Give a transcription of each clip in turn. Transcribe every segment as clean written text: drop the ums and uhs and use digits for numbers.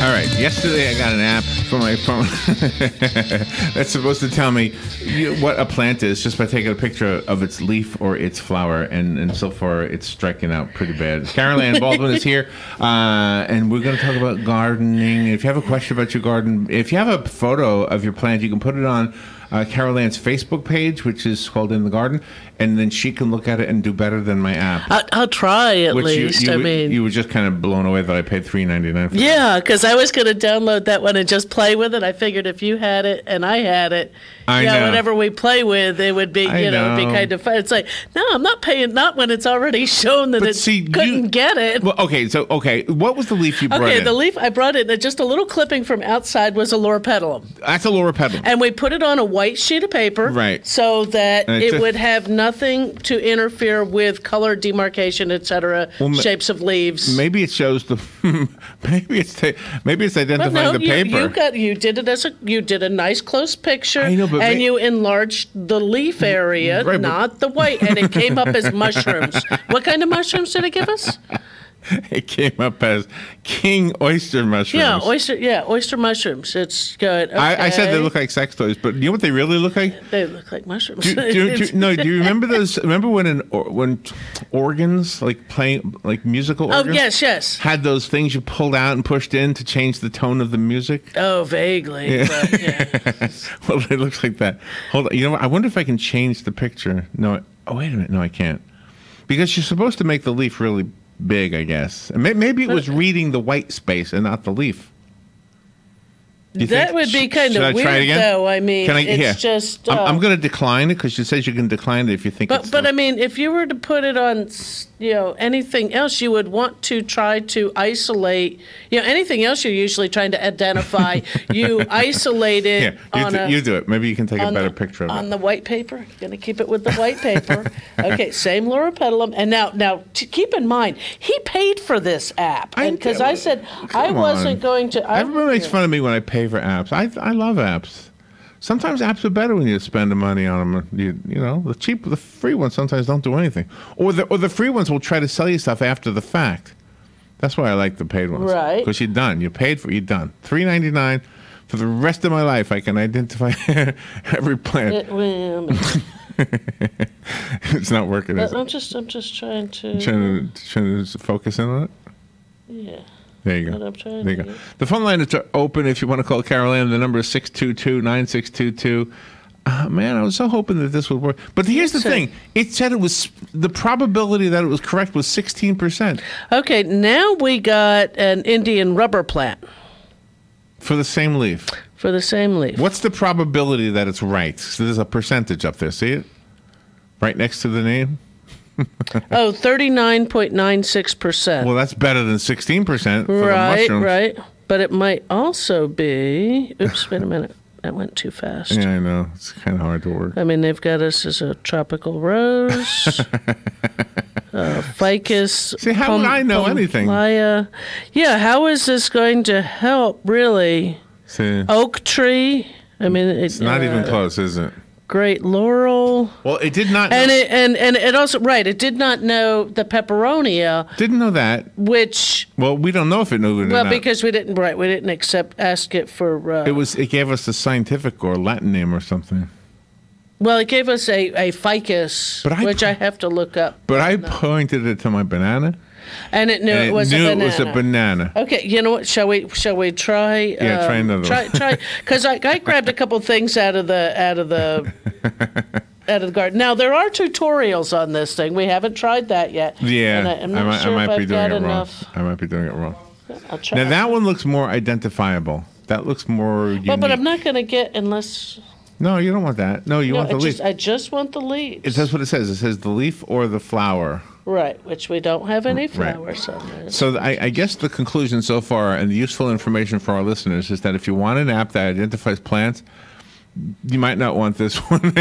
All right. Yesterday, I got an app for my phone that's supposed to tell me what a plant is just by taking a picture of its leaf or its flower. And so far, it's striking out pretty bad. Carol Ann Baldwin is here, and we're going to talk about gardening. If you have a question about your garden, if you have a photo of your plant, you can put it on Carol Ann's Facebook page, which is called In the Garden, and then she can look at it and do better than my app. I'll try at least. You were just kind of blown away that I paid $3.99 for Yeah, because I was going to download that one and just play with it. I figured if you had it and I had it, whatever we play with, it would be, it'd be kind of fun. It's like, no, I'm not paying, not when it's already shown that couldn't get it. Well, okay, what was the leaf you brought in? Okay, the leaf I brought in, just a little clipping from outside was a loropetalum. That's a loropetalum. And we put it on a white sheet of paper, right, so that it would have nothing to interfere with color demarcation, etc., shapes of leaves. Maybe it shows the maybe it's identifying the paper. You did a nice close picture, and you enlarged the leaf area, not the white, and it came up as mushrooms. What kind of mushrooms did it give us? It came up as king oyster mushrooms. Oyster mushrooms. It's good. Okay. I said they look like sex toys, but you know what they really look like? They look like mushrooms. Do you remember those? Remember when organs, like playing, like musical organs? Oh, yes. Had those things you pulled out and pushed in to change the tone of the music? Oh, vaguely. Yeah. But, yeah. Well, it looks like that. Hold on. You know what? I wonder if I can change the picture. No. Oh, wait a minute. No, I can't. Because you're supposed to make the leaf really big, I guess. Maybe it was reading the white space and not the leaf. That would be kind of weird, though. I mean, it's just... I'm going to decline it because it says you can decline it if you think it's... But I mean, if you were to put it on, anything else, you would want to try to isolate... anything else you're usually trying to identify, you isolate it you do it. Maybe you can take a better picture of it. On the white paper? You're going to keep it with the white paper. Okay, same loropetalum. And now keep in mind, he paid for this app. Because I said I wasn't going to... Everybody makes fun of me when I pay for apps. I love apps. Sometimes apps are better when you spend the money on them. The free ones sometimes don't do anything, or the free ones will try to sell you stuff after the fact. That's why I like the paid ones, right? Because you're done. You paid for. You're done. $3.99 for the rest of my life. I can identify every plant. It's not working. I'm just trying to focus in on it. Yeah. There you go. There you go. The phone line is open if you want to call Carol Ann. The number is 622-9622. Man, I was so hoping that this would work. But here's the thing. It said the probability that it was correct was 16%. Okay, now we got an Indian rubber plant. For the same leaf. For the same leaf. What's the probability that it's right? So there's a percentage up there. See it? Right next to the name? 39.96%. Well, that's better than 16% for the mushrooms. Right. But it might also be... Oops, wait a minute. That went too fast. Yeah, I know. It's kind of hard to work. I mean, they've got us as a tropical rose, ficus. See, how would I know anything? How is this going to help, really? See, oak tree. I mean, it's not even close, is it? Great laurel. Well, it did not know. And it also, it did not know the peperonia. Didn't know that. Which... Well, we don't know if it knew it or not. Well, because we didn't ask it for... It gave us a scientific or Latin name or something. Well, it gave us a ficus, which I have to look up. But I pointed it to my banana. And it knew it was a banana. It was a banana. Okay, you know what? Shall we try? Yeah, try another one. Try, because I grabbed a couple things out of the garden. Now there are tutorials on this thing. We haven't tried that yet. Yeah, I'm not sure if I've got enough. I might be doing it wrong. I'll try. Now that one looks more identifiable. That looks more unique. Well, but I'm not going to get unless. No, you don't want that. No, you want the leaf. I just want the leaves. It says what it says. It says the leaf or the flower. Right, which we don't have any flowers on there. So I guess the conclusion so far and the useful information for our listeners is that if you want an app that identifies plants, you might not want this one.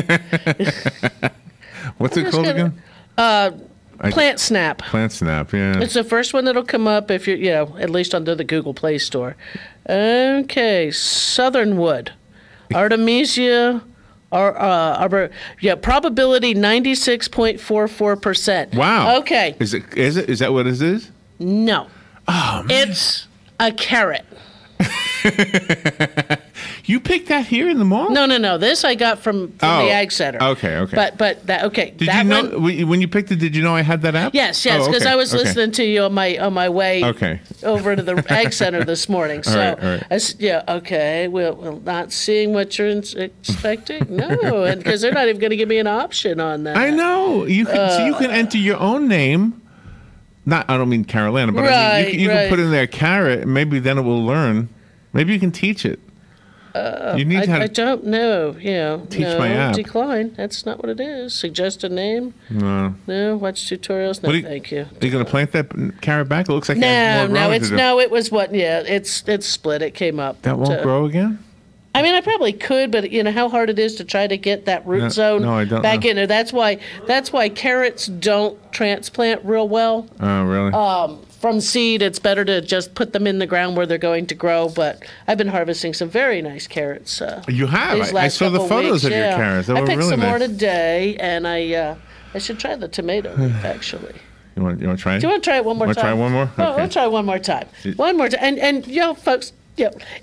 What's it called again? Plant Snap. Plant Snap, yeah. It's the first one that'll come up if you're, at least under the Google Play Store. Okay, Southernwood, Artemisia. Probability 96.44%. Wow. Okay. Is that what it is? No. Oh, man. It's a carrot. You picked that here in the mall? No. This I got from the Ag Center. Okay. But that okay. Did you know when you picked it? Did you know I had that app? Yes, because I was listening to you on my way over to the Ag Center this morning. So all right. Okay. We're not seeing what you're expecting. No, and because they're not even going to give me an option on that. I know you can. So you can enter your own name. I don't mean Carolina, but I mean you can put in there Carrot, and maybe then it will learn. Maybe you can teach it. You need I don't know. Teach my app. Decline. That's not what it is. Suggest a name. No. Watch tutorials. No, thank you. Are you going to plant that carrot back? It looks like it has more growing to do. It was what? Yeah, it's split. It came up. That won't grow again. I mean, I probably could, but you know how hard it is to try to get that root zone back in there. That's why carrots don't transplant real well. Oh, really? From seed, it's better to just put them in the ground where they're going to grow. But I've been harvesting some very nice carrots. You have? I saw the photos of your carrots. They were really nice. I picked some more today, and I should try the tomato leaf, actually. You want to try it? Do you want to try it one more time? Try one more? Okay. Oh, we'll try one more time. One more time. And folks,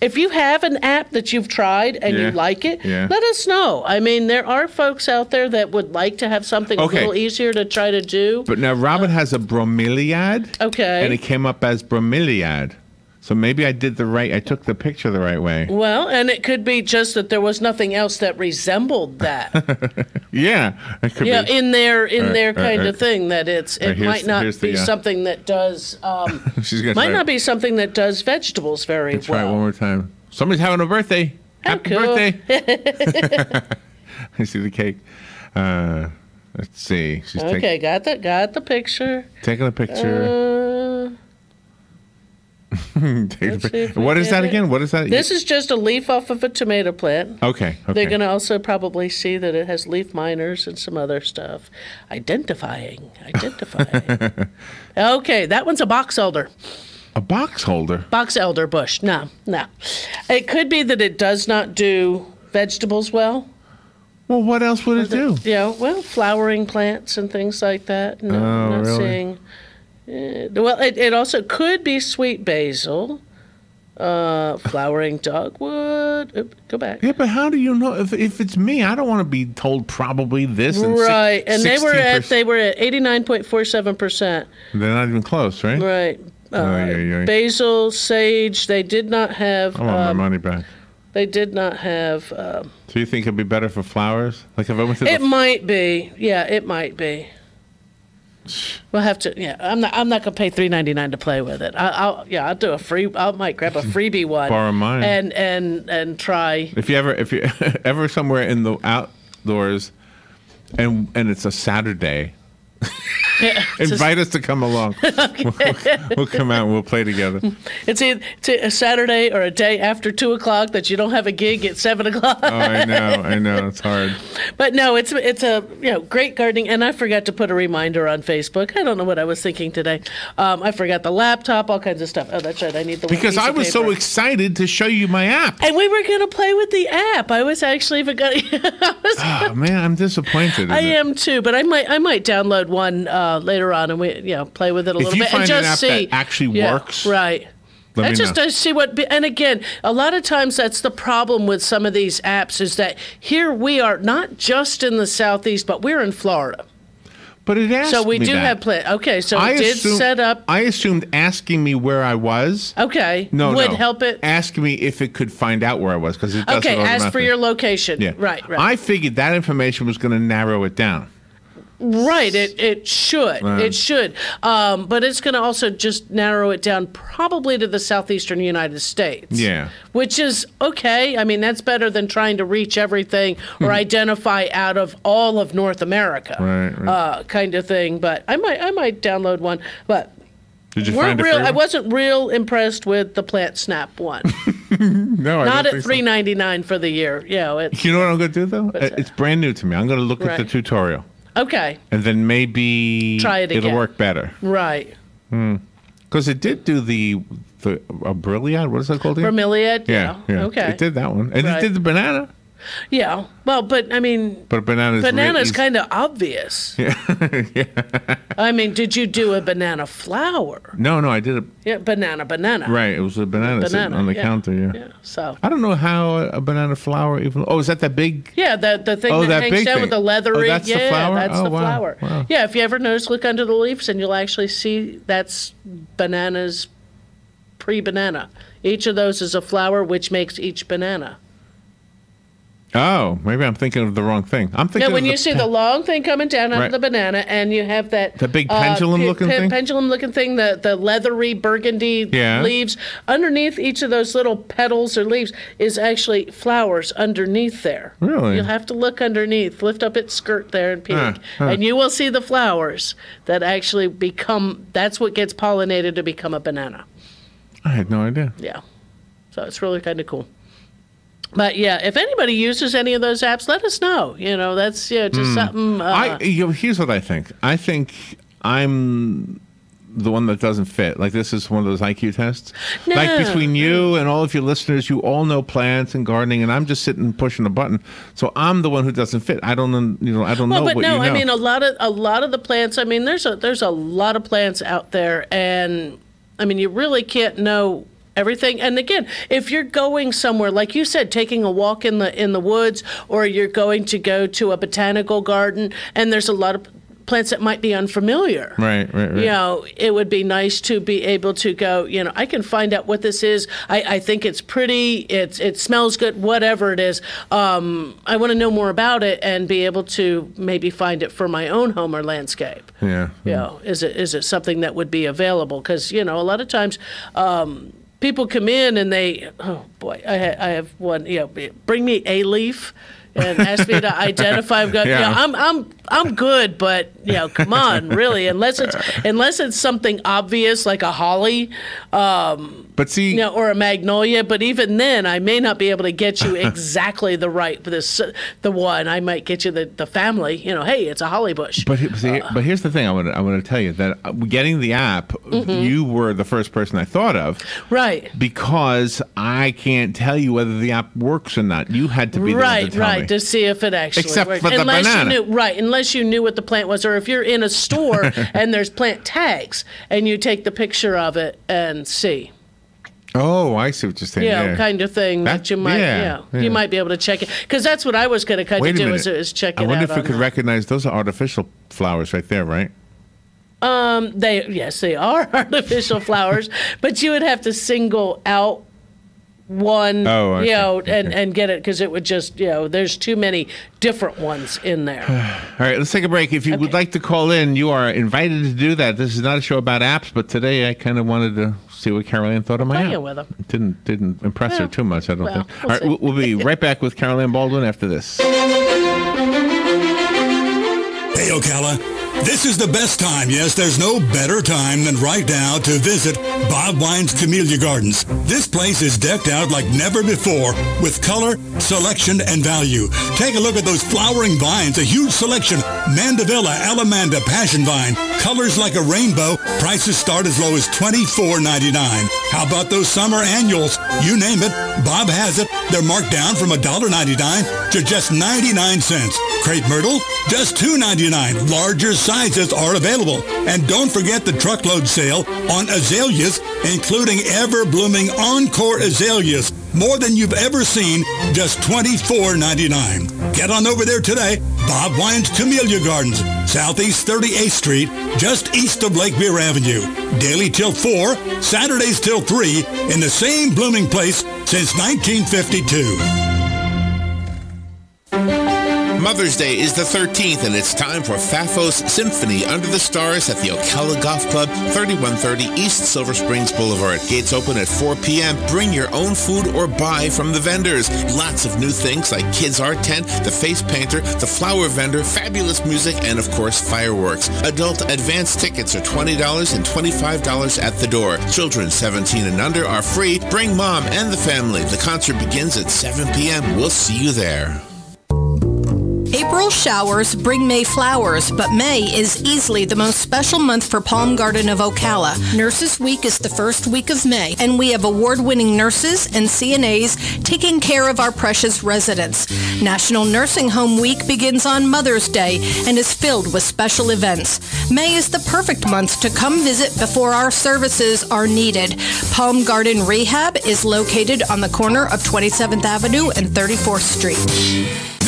if you have an app that you've tried and you like it, let us know. I mean, there are folks out there that would like to have something a little easier to try to do. But now Robin has a bromeliad. Okay. And it came up as bromeliad. So maybe I took the picture the right way. Well, and it could be just that there was nothing else that resembled that. It could be. in their kind of thing, that it might not be something that does might not be something that does vegetables very well. Try it one more time. Somebody's having a birthday. Happy birthday. I see the cake. Let's see. She's got the picture. Taking a picture. What is that again? What is that? This is just a leaf off of a tomato plant. Okay. They're going to also probably see that it has leaf miners and some other stuff. Identifying. Okay, that one's a box elder. A box holder? Box elder bush. No. It could be that it does not do vegetables well. Well, what else would it do? Flowering plants and things like that. No, I'm not really? seeing. Well, it also could be sweet basil, flowering dogwood. Go back. Yeah, but how do you know if it's me? I don't want to be told probably this. And right, and they were at 89.47%. They're not even close, right? Right. Basil, sage. They did not have. I want my money back. They did not have. So you think it'd be better for flowers? Like if I went to it might be. Yeah, it might be. We'll have to. Yeah, I'm not gonna pay $3.99 to play with it. I'll do a free. I might grab a freebie one. Borrow mine. And try. If you ever somewhere in the outdoors, and it's a Saturday. Invite us to come along. We'll come out and we'll play together. It's a Saturday or a day after 2 o'clock that you don't have a gig at 7 o'clock. Oh, I know, it's hard. But no, it's a great gardening, and I forgot to put a reminder on Facebook. I don't know what I was thinking today. I forgot the laptop, all kinds of stuff. Oh, that's right. I need the because I was so excited to show you my app, and we were going to play with the app. I was actually forgetting. Oh man, I'm disappointed. I am too, but I might download one later on, and we play with it a little bit and just see that actually works. Right. I just see and again, a lot of times that's the problem with some of these apps is that here we are not just in the Southeast, but we're in Florida. But it asked so we me do that. have okay, so it did set up. I assumed asking me where I was. Okay. Would help it. Ask me if it could find out where I was because it does. Okay, ask for your location. Yeah. Right. I figured that information was going to narrow it down. Right, it should. Right. It should. But it's going to also just narrow it down probably to the southeastern United States. Yeah. Which is okay. I mean, that's better than trying to reach everything or identify out of all of North America. Right. Kind of thing. But I might download one. But did you find it? I wasn't real impressed with the Plant Snap one. No, not at $3.99 for the year. You know what I'm going to do though? It's brand new to me. I'm going to look at the tutorial. Okay. And then maybe try it again. It'll work better. Right. Because it did do the bromeliad. What is that called again? Bromeliad. Yeah. Okay. It did that one, and it did the banana. Yeah. Well, but I mean, banana's kind of obvious. Yeah. Yeah. I mean, did you do a banana flower? No, I did banana. Right, it was a banana sitting on the counter. Yeah. So I don't know how a banana flower even. Oh, is that the big? Yeah, the thing that hangs down with the leathery. That's the flower. That's the wow. flower. Wow. Yeah, if you ever notice, look under the leaves, and you'll actually see that's bananas pre-banana. Each of those is a flower, which makes each banana. Oh, maybe I'm thinking of the wrong thing. I'm thinking. No, when you see the long thing coming down out of the banana, and you have the big pendulum-looking thing, pendulum-looking thing, the leathery burgundy leaves underneath each of those little petals or leaves is actually flowers underneath there. Really? You'll have to look underneath, lift up its skirt there, and peek, and you will see the flowers that actually become. That's what gets pollinated to become a banana. I had no idea. Yeah, so it's really kind of cool. But yeah, if anybody uses any of those apps, let us know. That's just something. Here's what I think. I think I'm the one that doesn't fit. Like, this is one of those IQ tests. No. Like, between you and all of your listeners, you all know plants and gardening, and I'm just sitting pushing a button. So I'm the one who doesn't fit. I don't know. I don't know what you know. I mean, a lot of the plants. I mean, there's a lot of plants out there, and I mean, you really can't know everything. And again, if you're going somewhere, like you said, taking a walk in the woods, or you're going to go to a botanical garden, and there's a lot of plants that might be unfamiliar. Right. It would be nice to be able to go, I can find out what this is. I think it's pretty. It smells good, whatever it is. I want to know more about it and be able to maybe find it for my own home or landscape. Yeah. Is it something that would be available? Because, a lot of times, people come in and they, oh boy, I have one, bring me a leaf and ask me to identify. I'm good, but come on, really, unless it's something obvious like a holly, but see, or a magnolia. But even then, I may not be able to get you exactly the one. I might get you the family. Hey, it's a holly bush. But here's the thing. I want to tell you that getting the app, you were the first person I thought of, right? Because I can't tell you whether the app works or not. You had to be the one to tell me. To see if it actually Except works. for the banana. Unless you knew what the plant was, or if you're in a store and there's plant tags and you take the picture of it and see. Oh, I see what you're saying. Yeah, kind of thing that you might, you might be able to check it, because that's what I was going to kind of do is check it out. I wonder if we could recognize those are artificial flowers right there, right? They are artificial flowers, but you would have to single out one, and get it, because it would just, there's too many different ones in there. All right, let's take a break. If you would like to call in, you are invited to do that. This is not a show about apps, but today I kind of wanted to see what Carol Ann thought of my app. With them. Didn't impress her too much, I don't think. All right, we'll be right back with Carol Ann Baldwin after this. Hey, Ocala. This is the best time. Yes, there's no better time than right now to visit Baldwin's Camellia Gardens. This place is decked out like never before with color, selection, and value. Take a look at those flowering vines, a huge selection. Mandevilla, Alamanda, Passion Vine, colors like a rainbow. Prices start as low as $24.99. How about those summer annuals? You name it, Bob has it. They're marked down from $1.99 to just 99 cents. Crepe myrtle, just $2.99. Larger sizes are available. And don't forget the truckload sale on azaleas, including ever-blooming Encore azaleas. More than you've ever seen, just $24.99. Get on over there today. Bob Wine's Camellia Gardens, Southeast 38th Street, just east of Lake Beer Avenue. Daily till 4, Saturdays till 3, in the same blooming place since 1952. Mother's Day is the 13th, and it's time for Fafos Symphony Under the Stars at the Ocala Golf Club, 3130 East Silver Springs Boulevard. Gates open at 4 p.m. Bring your own food or buy from the vendors. Lots of new things like Kids Art Tent, the Face Painter, the Flower Vendor, fabulous music, and of course, fireworks. Adult advance tickets are $20 and $25 at the door. Children 17 and under are free. Bring mom and the family. The concert begins at 7 p.m. We'll see you there. April showers bring May flowers, but May is easily the most special month for Palm Garden of Ocala. Nurses Week is the first week of May, and we have award-winning nurses and CNAs taking care of our precious residents. National Nursing Home Week begins on Mother's Day and is filled with special events. May is the perfect month to come visit before our services are needed. Palm Garden Rehab is located on the corner of 27th Avenue and 34th Street.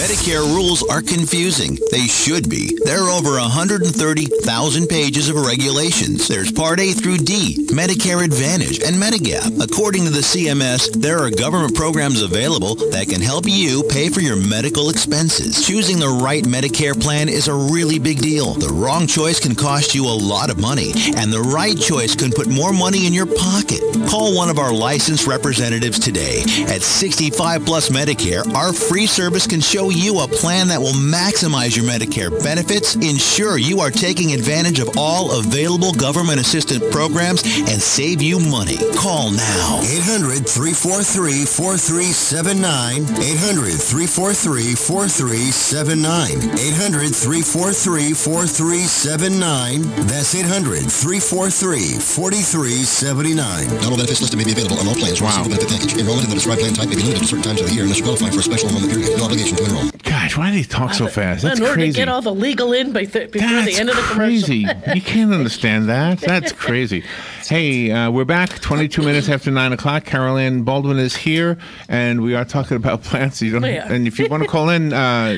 Medicare rules are confusing. They should be. There are over 130,000 pages of regulations. There's Part A through D, Medicare Advantage, and Medigap. According to the CMS, there are government programs available that can help you pay for your medical expenses. Choosing the right Medicare plan is a really big deal. The wrong choice can cost you a lot of money, and the right choice can put more money in your pocket. Call one of our licensed representatives today. At 65 Plus Medicare, our free service can show you a plan that will maximize your Medicare benefits, ensure you are taking advantage of all available government assistance programs, and save you money. Call now. 800-343-4379. 800-343-4379. 800-343-4379. That's 800-343-4379. Not all benefits listed may be available on all plans from a single benefit package. Enrollment in the prescribed plan type may be limited to certain times of the year unless you qualify for a special enrollment period. No obligation to enroll. Gosh, why do they talk so fast? That's in order crazy. to get all the legal in before the end of the commercial. Crazy. You can't understand that. That's crazy. Hey, we're back 22 minutes after 9 o'clock. Carol Ann Baldwin is here, and we are talking about plants. And if you want to call in,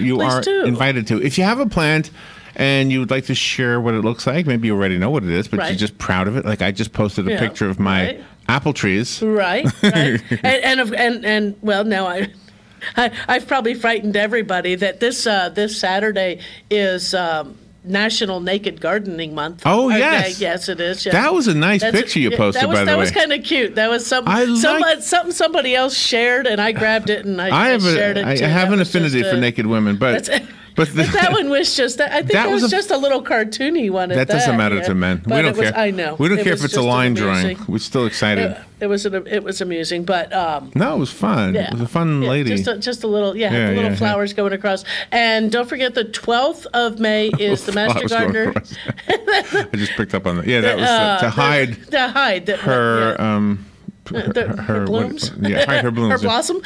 you are invited to. If you have a plant and you would like to share what it looks like, maybe you already know what it is, but you're just proud of it. Like I just posted a picture of my apple trees. Right. And well, now I've probably frightened everybody that this Saturday is National Naked Gardening Month. Oh, yes. Yes, it is. Yeah. That was a nice picture you posted, by the way. That was kind of cute. That was something somebody else shared, and I grabbed it and I shared it too. I have an affinity for naked women, but that one was just, I think it was just a little cartoony one. That doesn't matter to men. But we don't care. I know. We don't care if it's a line drawing. We're still excited. It was amusing, but no, it was fun. Yeah. It was a fun lady. Just a little, little flowers going across. And don't forget, the 12th of May is the Master Gardener. I just picked up on that. Yeah, that was to hide her. Her blooms. Hide her blooms. Her blossom.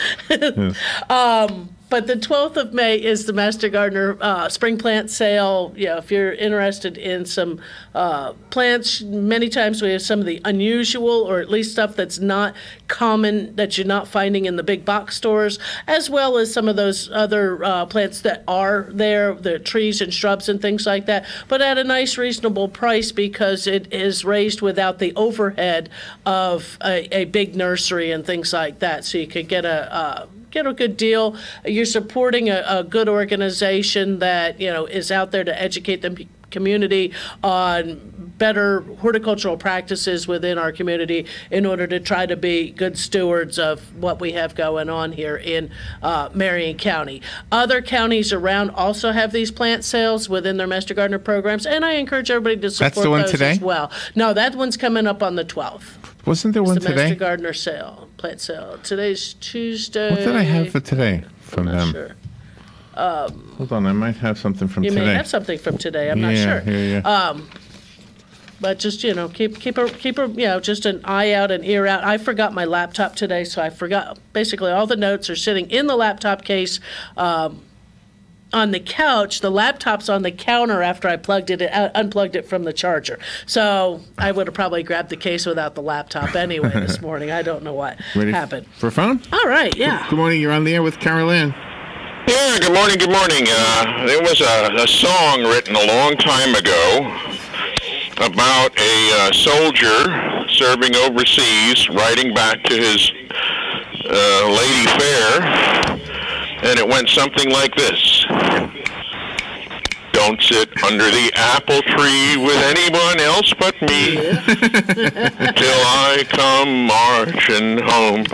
But the 12th of May is the Master Gardener spring plant sale. If you're interested in some plants, many times we have some of the unusual, or at least stuff that's not common, that you're not finding in the big box stores, as well as some of those other plants that are there, the trees and shrubs and things like that, but at a nice, reasonable price because it is raised without the overhead of a big nursery and things like that. So you could get a good deal. You're supporting a good organization that is out there to educate the community on better horticultural practices within our community in order to try to be good stewards of what we have going on here in Marion County. Other counties around also have these plant sales within their Master Gardener programs, and I encourage everybody to support That's the one those today? as well. No, that one's coming up on the 12th. Wasn't there one the today? Master Gardener sale, plant sale. Today's Tuesday. What did I have for today from them? Sure. Hold on, I might have something from today. You may have something from today. I'm not sure. Yeah. But just keep just an eye out, an ear out. I forgot my laptop today, so I forgot. Basically, all the notes are sitting in the laptop case. On the couch, the laptop's on the counter after I unplugged it from the charger. So I would have probably grabbed the case without the laptop anyway this morning. I don't know what happened. For phone? All right, yeah. Good morning. You're on the air with Carol Ann. Yeah, good morning. There was a song written a long time ago about a soldier serving overseas, writing back to his lady fair, and it went something like this. Don't sit under the apple tree with anyone else but me till I come marching home.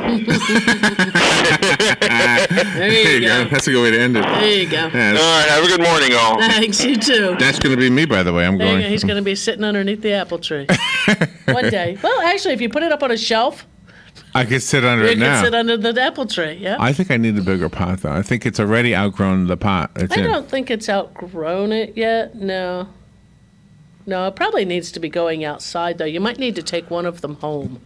There you go. That's a good way to end it. There you go. Yeah, all right, have a good morning, all. Thanks, you too. That's going to be me, by the way. He's going to be sitting underneath the apple tree one day. Well, actually, if you put it up on a shelf, I could sit under it now. You could sit under the apple tree, yeah. I think I need a bigger pot, though. I think it's already outgrown the pot. I don't think it's outgrown it yet, no. No, it probably needs to be going outside, though. You might need to take one of them home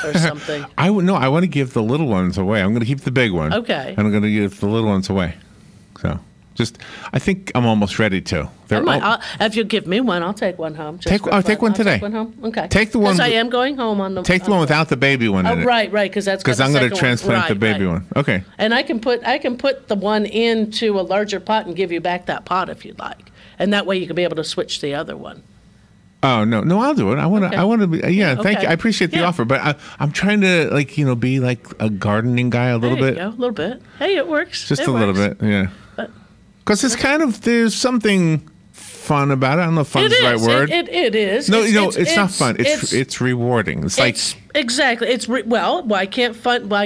or something. I want to give the little ones away. I'm going to keep the big one. Okay. And I'm going to give the little ones away. So, I think I'm almost ready to. If you give me one, I'll take one home. Take one today. Take one home. Okay. Take the one. Because I am going home on the. Take the one without the baby one in it. Right, because that's because I'm going to transplant the baby one. Okay. And I can put the one into a larger pot and give you back that pot if you'd like, and that way you can be able to switch the other one. Oh no, I'll do it. I want to be. Yeah, thank you. I appreciate the offer, but I'm trying to be like a gardening guy a little bit. There you go, a little bit. Hey, it works. Just a little bit, yeah. Because it's kind of there's something fun about it. I don't know if fun is the right word. It is. No, it's not fun. It's rewarding. Exactly. Why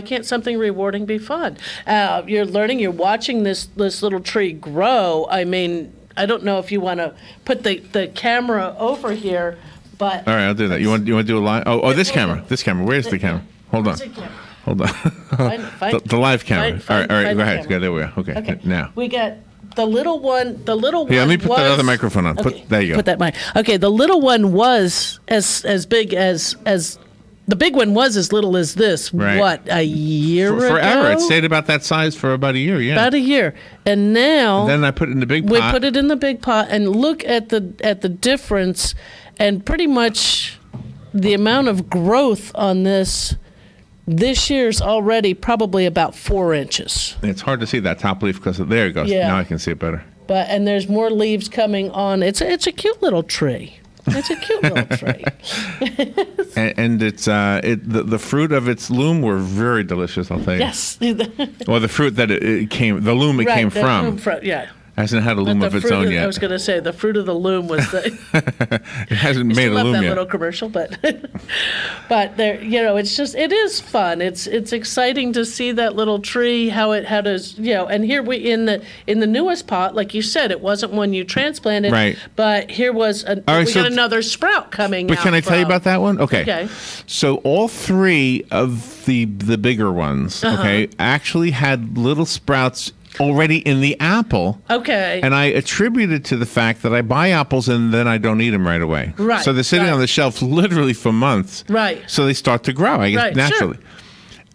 can't something rewarding be fun? You're learning. You're watching this little tree grow. I mean, I don't know if you want to put the camera over here, but all right, I'll do that. You want to do a live? Oh, this camera. This camera. Where's the camera? Hold on. The live camera. All right. Go ahead. There we go. Okay. Now we got. The little one. Yeah, let me put that other microphone on. Okay, there you go. Put that mic. Okay, the little one was as big as the big one was as little as this. Right. What, a year ago? Forever. It stayed about that size for about a year. Yeah. About a year, and now. And then I put it in the big pot. We put it in the big pot, and look at the difference, and pretty much the amount of growth on this. This year's already probably about 4 inches. It's hard to see that top leaf because there it goes. Yeah. Now I can see it better. And there's more leaves coming on. It's a cute little tree. It's a cute little tree. and it's the fruit of its loom were very delicious. I'll tell you. Yes. Well, the fruit that it came from. Yeah. Hasn't had a loom of its own yet. I was going to say the fruit of the loom was the. It hasn't made a loom yet. That little commercial, but there, it is fun. It's exciting to see that little tree, how does, and here we in the newest pot, like you said, it wasn't one you transplanted, right? But here was got another sprout coming. But can I tell you about that one? Okay. So all 3 of the bigger ones, actually had little sprouts already in the apple. Okay. And I attribute it to the fact that I buy apples and then I don't eat them right away. Right. So they're sitting on the shelf literally for months. Right. So they start to grow, I guess, naturally. Sure.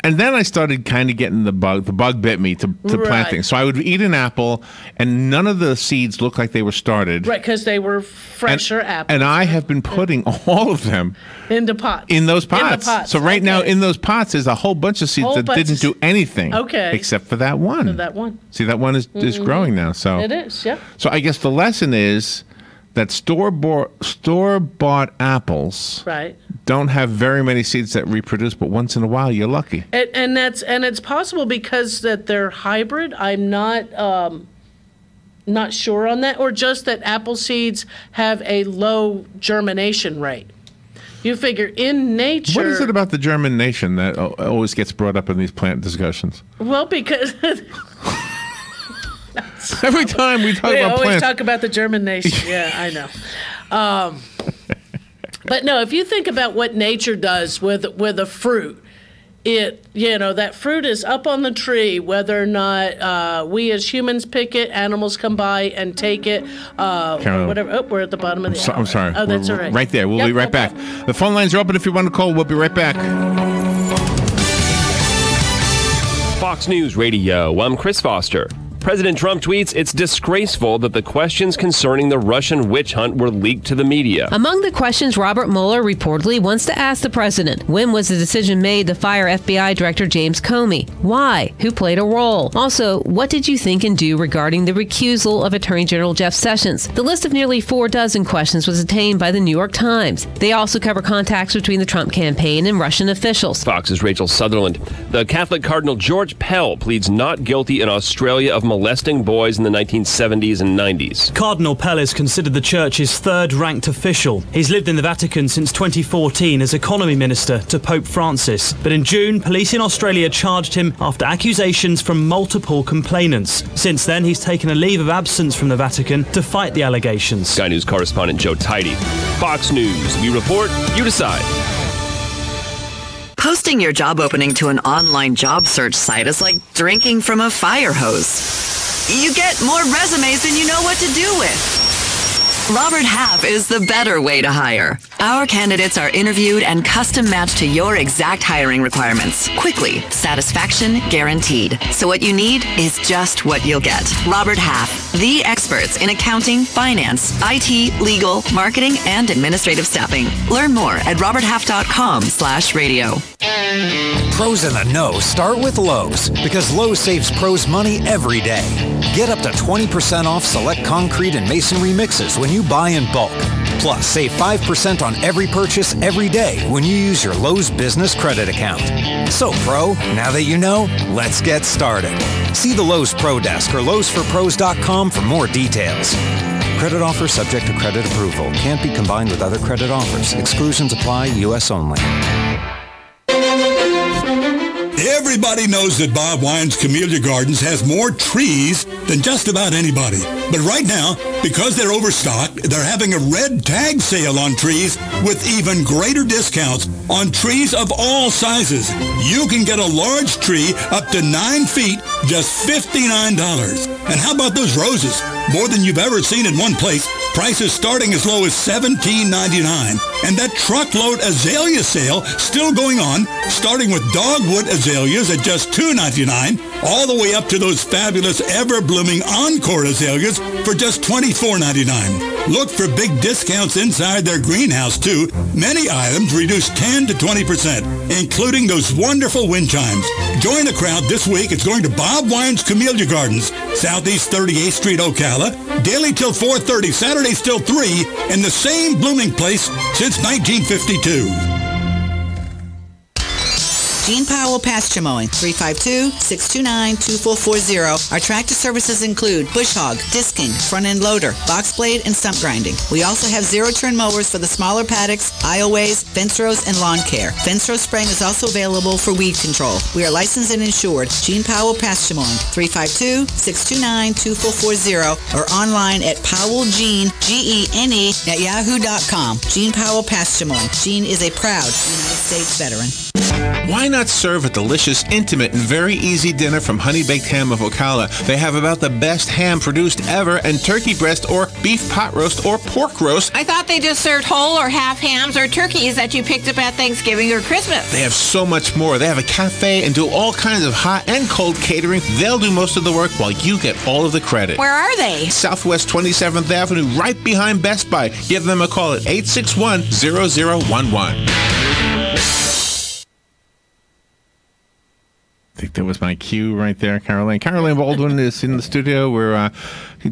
And then I started kind of getting the bug. The bug bit me to plant things. So I would eat an apple, and none of the seeds looked like they were started. Right, because they were fresher apples. And I have been putting all of them into pots. In those pots. So right now in those pots is a whole bunch of seeds that didn't do anything. Okay. Except for that one. See, that one is growing now. So it is, yeah. So I guess the lesson is that store-bought apples don't have very many seeds that reproduce, but once in a while you're lucky. And it's possible because that they're hybrid. I'm not sure on that, or just that apple seeds have a low germination rate. You figure in nature. What is it about the germination that always gets brought up in these plant discussions? Well, because. Every time we talk about plants. We always talk about the germination. Yeah, I know. But no, if you think about what nature does with a fruit, that fruit is up on the tree, whether or not we as humans pick it, animals come by and take it, whatever. Oh, we're at the bottom of the hour. I'm sorry. Oh, that's all right. Right there. We'll be right back. The phone lines are open if you want to call. We'll be right back. Fox News Radio. I'm Chris Foster. President Trump tweets, "It's disgraceful that the questions concerning the Russian witch hunt were leaked to the media." Among the questions Robert Mueller reportedly wants to ask the president: when was the decision made to fire FBI Director James Comey? Why? Who played a role? Also, what did you think and do regarding the recusal of Attorney General Jeff Sessions? The list of nearly 4 dozen questions was obtained by the New York Times. They also cover contacts between the Trump campaign and Russian officials. Fox's Rachel Sutherland. The Catholic Cardinal George Pell pleads not guilty in Australia of molesting boys in the 1970s and 90s. Cardinal Pell is considered the church's third-ranked official. He's lived in the Vatican since 2014 as economy minister to Pope Francis. But in June, police in Australia charged him after accusations from multiple complainants. Since then, he's taken a leave of absence from the Vatican to fight the allegations. Sky News correspondent Joe Tidy. Fox News. We report, you decide. Posting your job opening to an online job search site is like drinking from a fire hose. You get more resumes than you know what to do with. Robert Half is the better way to hire. Our candidates are interviewed and custom matched to your exact hiring requirements. Quickly, satisfaction guaranteed. So what you need is just what you'll get. Robert Half, the experts in accounting, finance, IT, legal, marketing, and administrative staffing. Learn more at roberthalf.com/radio. Pros in the know start with Lowe's, because Lowe's saves pros money every day. Get up to 20% off select concrete and masonry mixes when you buy in bulk. Plus, save 5% on every purchase every day when you use your Lowe's Business Credit account. So, Pro, now that you know, let's get started. See the Lowe's Pro Desk or lowesforpros.com for more details. Credit offer subject to credit approval. Can't be combined with other credit offers. Exclusions apply. U.S. only. Everybody knows that Bob Wine's Camellia Gardens has more trees than just about anybody. But right now, because they're overstocked, they're having a red tag sale on trees with even greater discounts on trees of all sizes. You can get a large tree up to 9 feet, just $59. And how about those roses? More than you've ever seen in one place. Prices starting as low as $17.99. And that truckload azalea sale still going on, starting with dogwood azaleas at just $2.99, all the way up to those fabulous ever-blooming encore azaleas for just $24.99. Look for big discounts inside their greenhouse, too. Many items reduced 10 to 20%, including those wonderful wind chimes. Join the crowd this week. It's going to Bob Wine's Camellia Gardens, Southeast 38th Street, Ocala, daily till 4:30, Saturdays till 3, in the same blooming place since 1952. Gene Powell Pasture Mowing, 352-629-2440. Our tractor services include bush hog, disking, front-end loader, box blade, and stump grinding. We also have zero-turn mowers for the smaller paddocks, aisleways, fence rows, and lawn care. Fence row spraying is also available for weed control. We are licensed and insured. Gene Powell Pasture Mowing, 352-629-2440, or online at powellgene, Gene, at yahoo.com. Gene Powell Pasture Mowing. Gene is a proud United States veteran. Why not serve a delicious, intimate, and very easy dinner from Honey Baked Ham of Ocala? They have about the best ham produced ever, and turkey breast or beef pot roast or pork roast. I thought they just served whole or half hams or turkeys that you picked up at Thanksgiving or Christmas. They have so much more. They have a cafe and do all kinds of hot and cold catering. They'll do most of the work while you get all of the credit. Where are they? Southwest 27th Avenue, right behind Best Buy. Give them a call at 861-0011. I think that was my cue right there, Caroline. Caroline Baldwin is in the studio. We're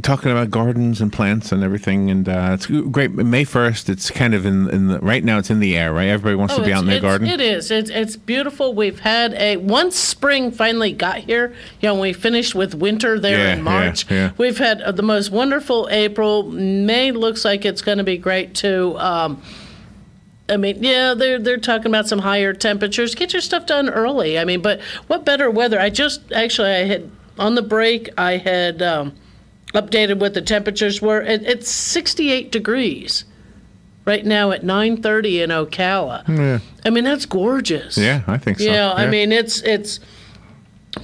talking about gardens and plants and everything, and it's great. May 1st, it's kind of in the, right now it's in the air, right? Everybody wants to be out in their garden. It is. It's beautiful. We've had once spring finally got here, we finished with winter there in March. Yeah. We've had the most wonderful April. May looks like it's going to be great too. They're talking about some higher temperatures. Get your stuff done early. But what better weather? I had, on the break, I had updated what the temperatures were. It's 68 degrees right now at 9:30 in Ocala. Yeah. That's gorgeous. Yeah, I think so. It's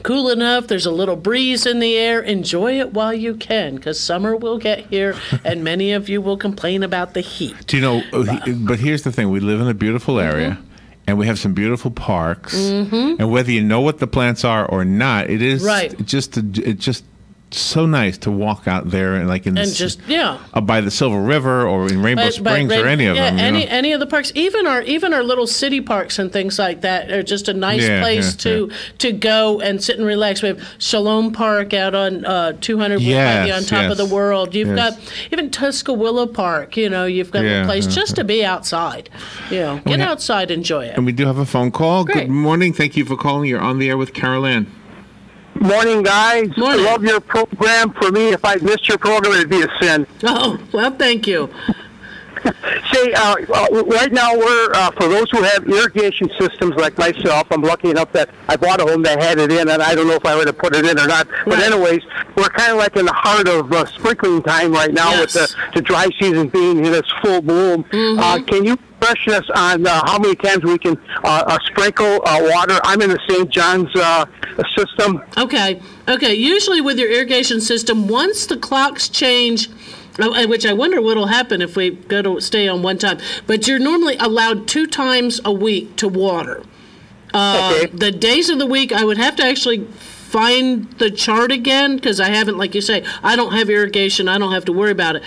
cool enough. There's a little breeze in the air. Enjoy it while you can, because summer will get here, and many of you will complain about the heat. Do you know? But here's the thing: we live in a beautiful area, and we have some beautiful parks. And whether you know what the plants are or not, it is just so nice to walk out there and by the Silver River or in Rainbow Springs or any of them. Any of the parks, even our little city parks and things like that are just a nice place to go and sit and relax. We have Shalom Park out on 200 on top of the world. You've got even Tuscaloosa Park. You've got a place just to be outside. Get outside, enjoy it. And we do have a phone call. Great. Good morning. Thank you for calling. You're on the air with Carol Ann. Morning, guys. Morning. I love your program. For me, if I missed your program, it'd be a sin. Oh, well, thank you. Say, right now, we're, for those who have irrigation systems like myself, I'm lucky enough that I bought a home that had it in, and I don't know if I would have put it in or not. But anyways, we're kind of like in the heart of sprinkling time right now with the dry season being in its full bloom. Can you refreshing us on how many times we can sprinkle water? I'm in the St. John's system. Okay. Usually with your irrigation system, once the clocks change, which I wonder what will happen if we go to stay on one time, but you're normally allowed 2 times a week to water. Okay. The days of the week, I would have to actually find the chart again, because I haven't, like you say, I don't have irrigation. I don't have to worry about it.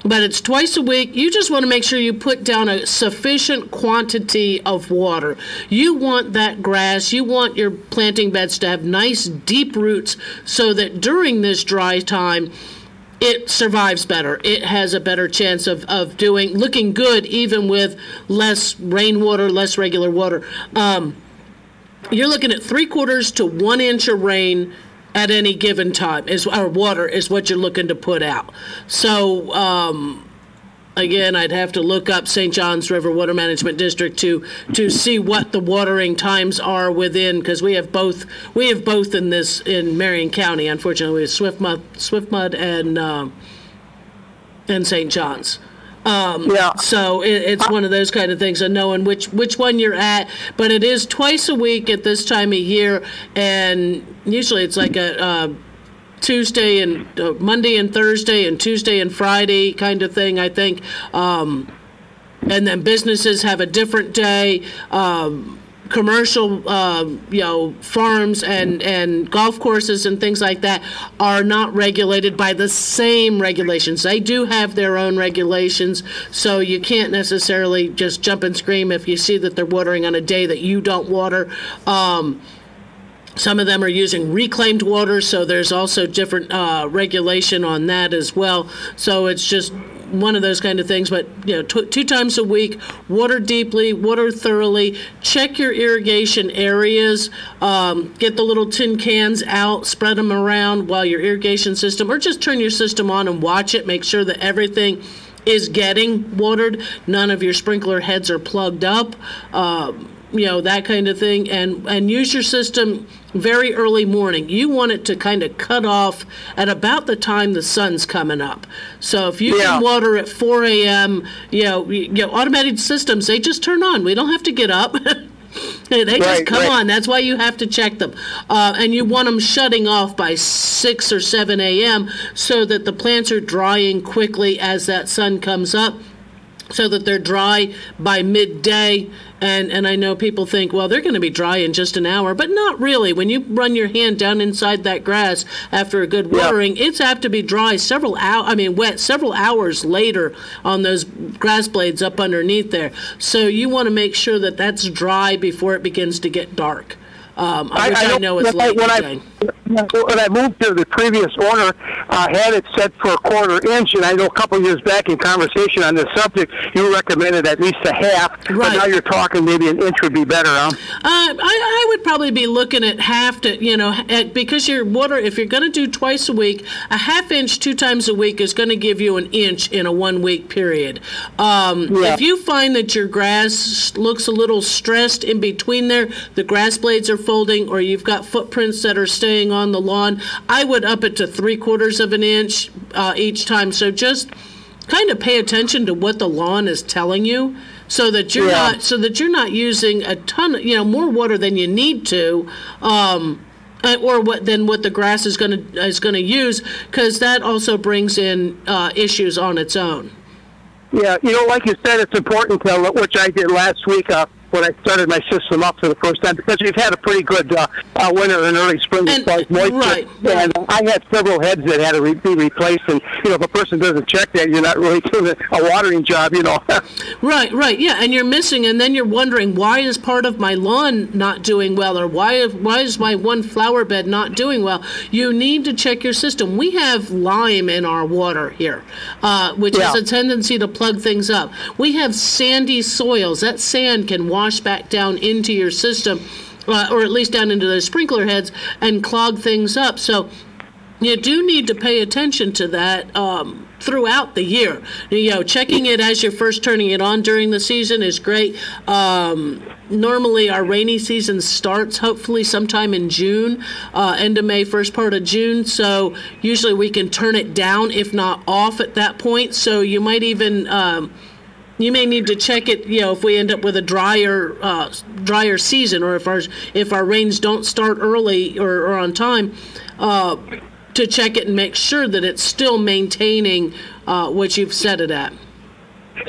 But it's twice a week. You just want to make sure you put down a sufficient quantity of water. You want that grass, you want your planting beds to have nice deep roots so that during this dry time, it survives better. It has a better chance of looking good even with less rainwater, less regular water. You're looking at 3/4 to 1 inch of rain at any given time, or water is what you're looking to put out. So, again, I'd have to look up St. John's River Water Management District to see what the watering times are within, because we have both in Marion County. Unfortunately, we have Swiftmud and St. John's. So it's one of those kind of things of knowing which one you're at, but it is twice a week at this time of year, and usually it's like a Tuesday and Monday and Thursday and Tuesday and Friday kind of thing, I think. And then businesses have a different day. Commercial, farms and golf courses and things like that are not regulated by the same regulations. They do have their own regulations, so you can't necessarily just jump and scream if you see that they're watering on a day that you don't water. Some of them are using reclaimed water, so there's also different regulation on that as well. So it's just one of those kind of things, but 2 times a week, water deeply, water thoroughly, check your irrigation areas, get the little tin cans out, spread them around while your irrigation system, or just turn your system on and watch it, make sure that everything is getting watered, none of your sprinkler heads are plugged up, that kind of thing, and use your system very early morning. You want it to kind of cut off at about the time the sun's coming up. So if you can water at 4 a.m., automated systems, they just turn on. We don't have to get up. They just come on. That's why you have to check them. And you want them shutting off by 6 or 7 a.m. so that the plants are drying quickly as that sun comes up, so that they're dry by midday. And I know people think, well, they're going to be dry in just an hour, but not really. When you run your hand down inside that grass after a good watering, it's apt to be dry wet several hours later on those grass blades up underneath there. So you want to make sure that that's dry before it begins to get dark. I know it's late. When I moved to the previous owner, had it set for a 1/4 inch, and I know a couple of years back in conversation on this subject, you recommended at least a half, but now you're talking maybe an inch would be better, huh? I would probably be looking at half to, because your water, if you're going to do twice a week, a 1/2 inch 2 times a week is going to give you an inch in a 1 week period. If you find that your grass looks a little stressed in between there, the grass blades are folding, or you've got footprints that are staying on the lawn, I would up it to 3/4 of an inch each time. So just kind of pay attention to what the lawn is telling you, so that you're not using a ton, more water than you need to, or what the grass is going to use, because that also brings in issues on its own. Yeah, like you said, it's important to, which I did last week, when I started my system up for the first time, because we've had a pretty good winter and early spring as far as moisture. And I had several heads that had to be replaced. And, if a person doesn't check that, you're not really doing a watering job, Right, yeah. And you're missing, and then you're wondering, why is part of my lawn not doing well, or why is my one flower bed not doing well? You need to check your system. We have lime in our water here, which has a tendency to plug things up. We have sandy soils. That sand can wash back down into your system, or at least down into those sprinkler heads, and clog things up. So you do need to pay attention to that throughout the year. Checking it as you're first turning it on during the season is great. Normally our rainy season starts hopefully sometime in June, end of May, first part of June. So usually we can turn it down, if not off, at that point. So you might even you may need to check it, if we end up with a drier season, or if our rains don't start early or on time, to check it and make sure that it's still maintaining what you've set it at.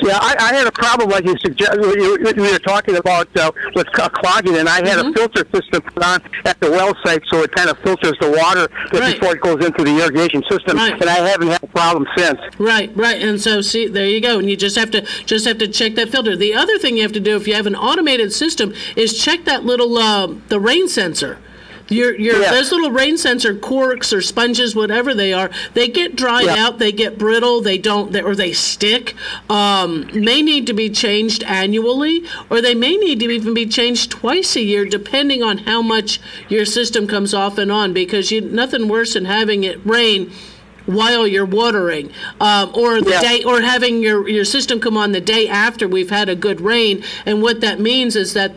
Yeah, I had a problem like you suggested. We were talking about with clogging, and I had a filter system put on at the well site, so it kind of filters the water before it goes into the irrigation system, and I haven't had a problem since. Right. And so, see, there you go, and you just have to check that filter. The other thing you have to do if you have an automated system is check that little the rain sensor. Those little rain sensor corks or sponges, whatever they are, they get dried out, they get brittle, or they stick. May need to be changed annually, or they may need to even be changed twice a year, depending on how much your system comes off and on. Because nothing worse than having it rain while you're watering, or day, or having your system come on the day after we've had a good rain. And what that means is that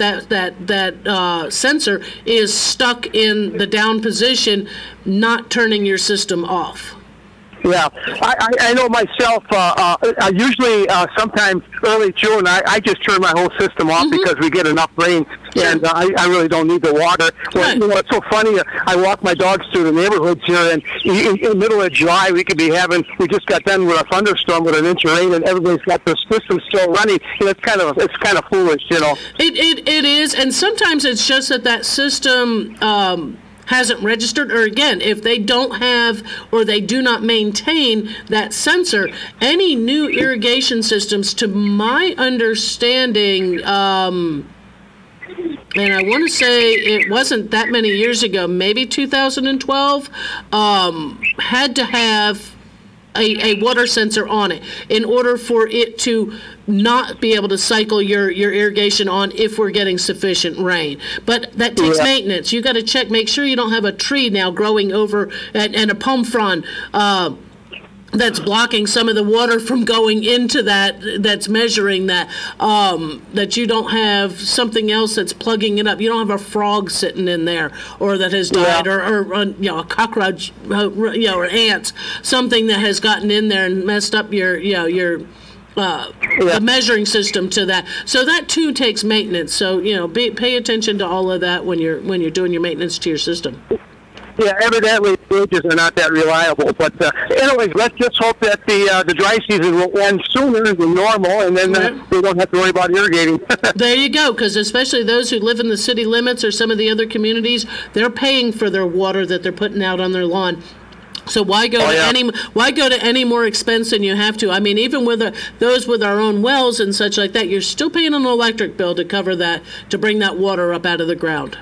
sensor is stuck in the down position, not turning your system off. Yeah, I know myself. I usually sometime early June, I just turn my whole system off because we get enough rain, and I really don't need the water. Well, it's so funny. I walk my dogs through the neighborhoods here, and in the middle of July, we just got done with a thunderstorm with an inch of rain, and everybody's got their system still running. And it's kind of foolish, It is, and sometimes it's just that system hasn't registered, or again, if they don't have or they do not maintain that sensor, any new irrigation systems, to my understanding, and I want to say it wasn't that many years ago, maybe 2012, had to have a water sensor on it in order for it to not be able to cycle your irrigation on if we're getting sufficient rain. But that takes maintenance. You got to check, make sure you don't have a tree now growing over and a palm frond that's blocking some of the water from going into that's measuring that, that you don't have something else that's plugging it up. You don't have a frog sitting in there, or that has died, or a cockroach, or ants, something that has gotten in there and messed up your the measuring system to that. So that too takes maintenance. So pay attention to all of that when you're doing your maintenance to your system. Yeah, evidently gauges are not that reliable. But anyways, let's just hope that the dry season will end sooner than normal, and then we don't have to worry about irrigating. There you go, because especially those who live in the city limits or some of the other communities, they're paying for their water that they're putting out on their lawn. So why go to any more expense than you have to? I mean, even with those with our own wells and such like that, you're still paying an electric bill to cover that, to bring that water up out of the ground.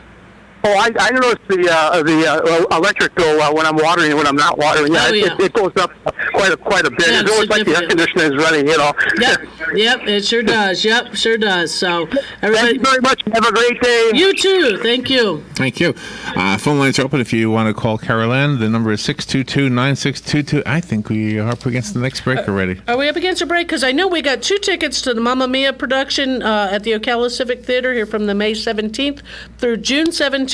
Oh, I noticed the electric bill when I'm watering and when I'm not watering. It goes up quite a bit. It's almost like the air conditioner is running, Yep, it sure does. Yep, sure does. So, everybody, thank you very much. Have a great day. You too. Thank you. Thank you. Phone lines are open if you want to call Carol Ann. The number is 622-9622. I think we are up against the next break already. Are we up against a break? Because I know we got 2 tickets to the Mamma Mia production at the Ocala Civic Theater here from the May 17th through June 17th.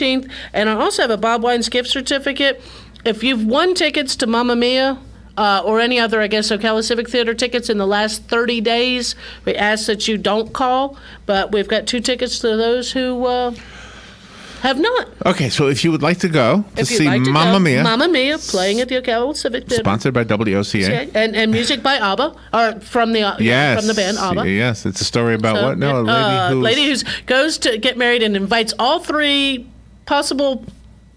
And I also have a Baldwin's gift certificate. If you've won tickets to Mamma Mia or any other, Ocala Civic Theater tickets in the last 30 days, we ask that you don't call. But we've got 2 tickets to those who have not. Okay, so if you would like to go to see Mamma Mia. Mamma Mia playing at the Ocala Civic Theater. Sponsored by WOCA. And music by ABBA, or from the band ABBA. Yes, it's a story about what? No, a lady who goes to get married and invites all 3 possible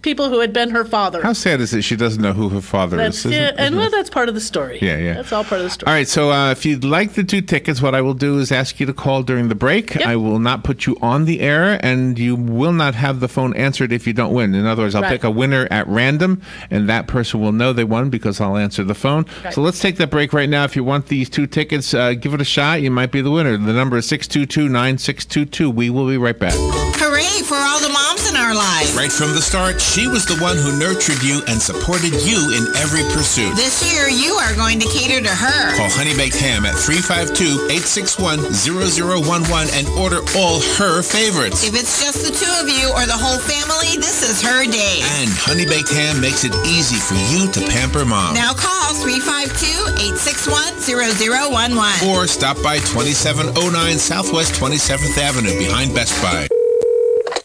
people who had been her father. How sad is it she doesn't know who her father is? That's part of the story. Yeah. That's all part of the story. All right, so if you'd like the 2 tickets, what I will do is ask you to call during the break. Yep. I will not put you on the air, and you will not have the phone answered if you don't win. In other words, I'll pick a winner at random, and that person will know they won because I'll answer the phone. Right. So let's take that break right now. If you want these 2 tickets, give it a shot. You might be the winner. The number is 622-9622. We will be right back. Hooray for all the moms in our lives. Right from the start, She was the one who nurtured you and supported you in every pursuit. This year, you are going to cater to her. Call Honey Baked Ham at 352-861-0011 and order all her favorites. If it's just the two of you or the whole family, this is her day. And Honey Baked Ham makes it easy for you to pamper Mom. Now call 352-861-0011. Or stop by 2709 Southwest 27th Avenue behind Best Buy.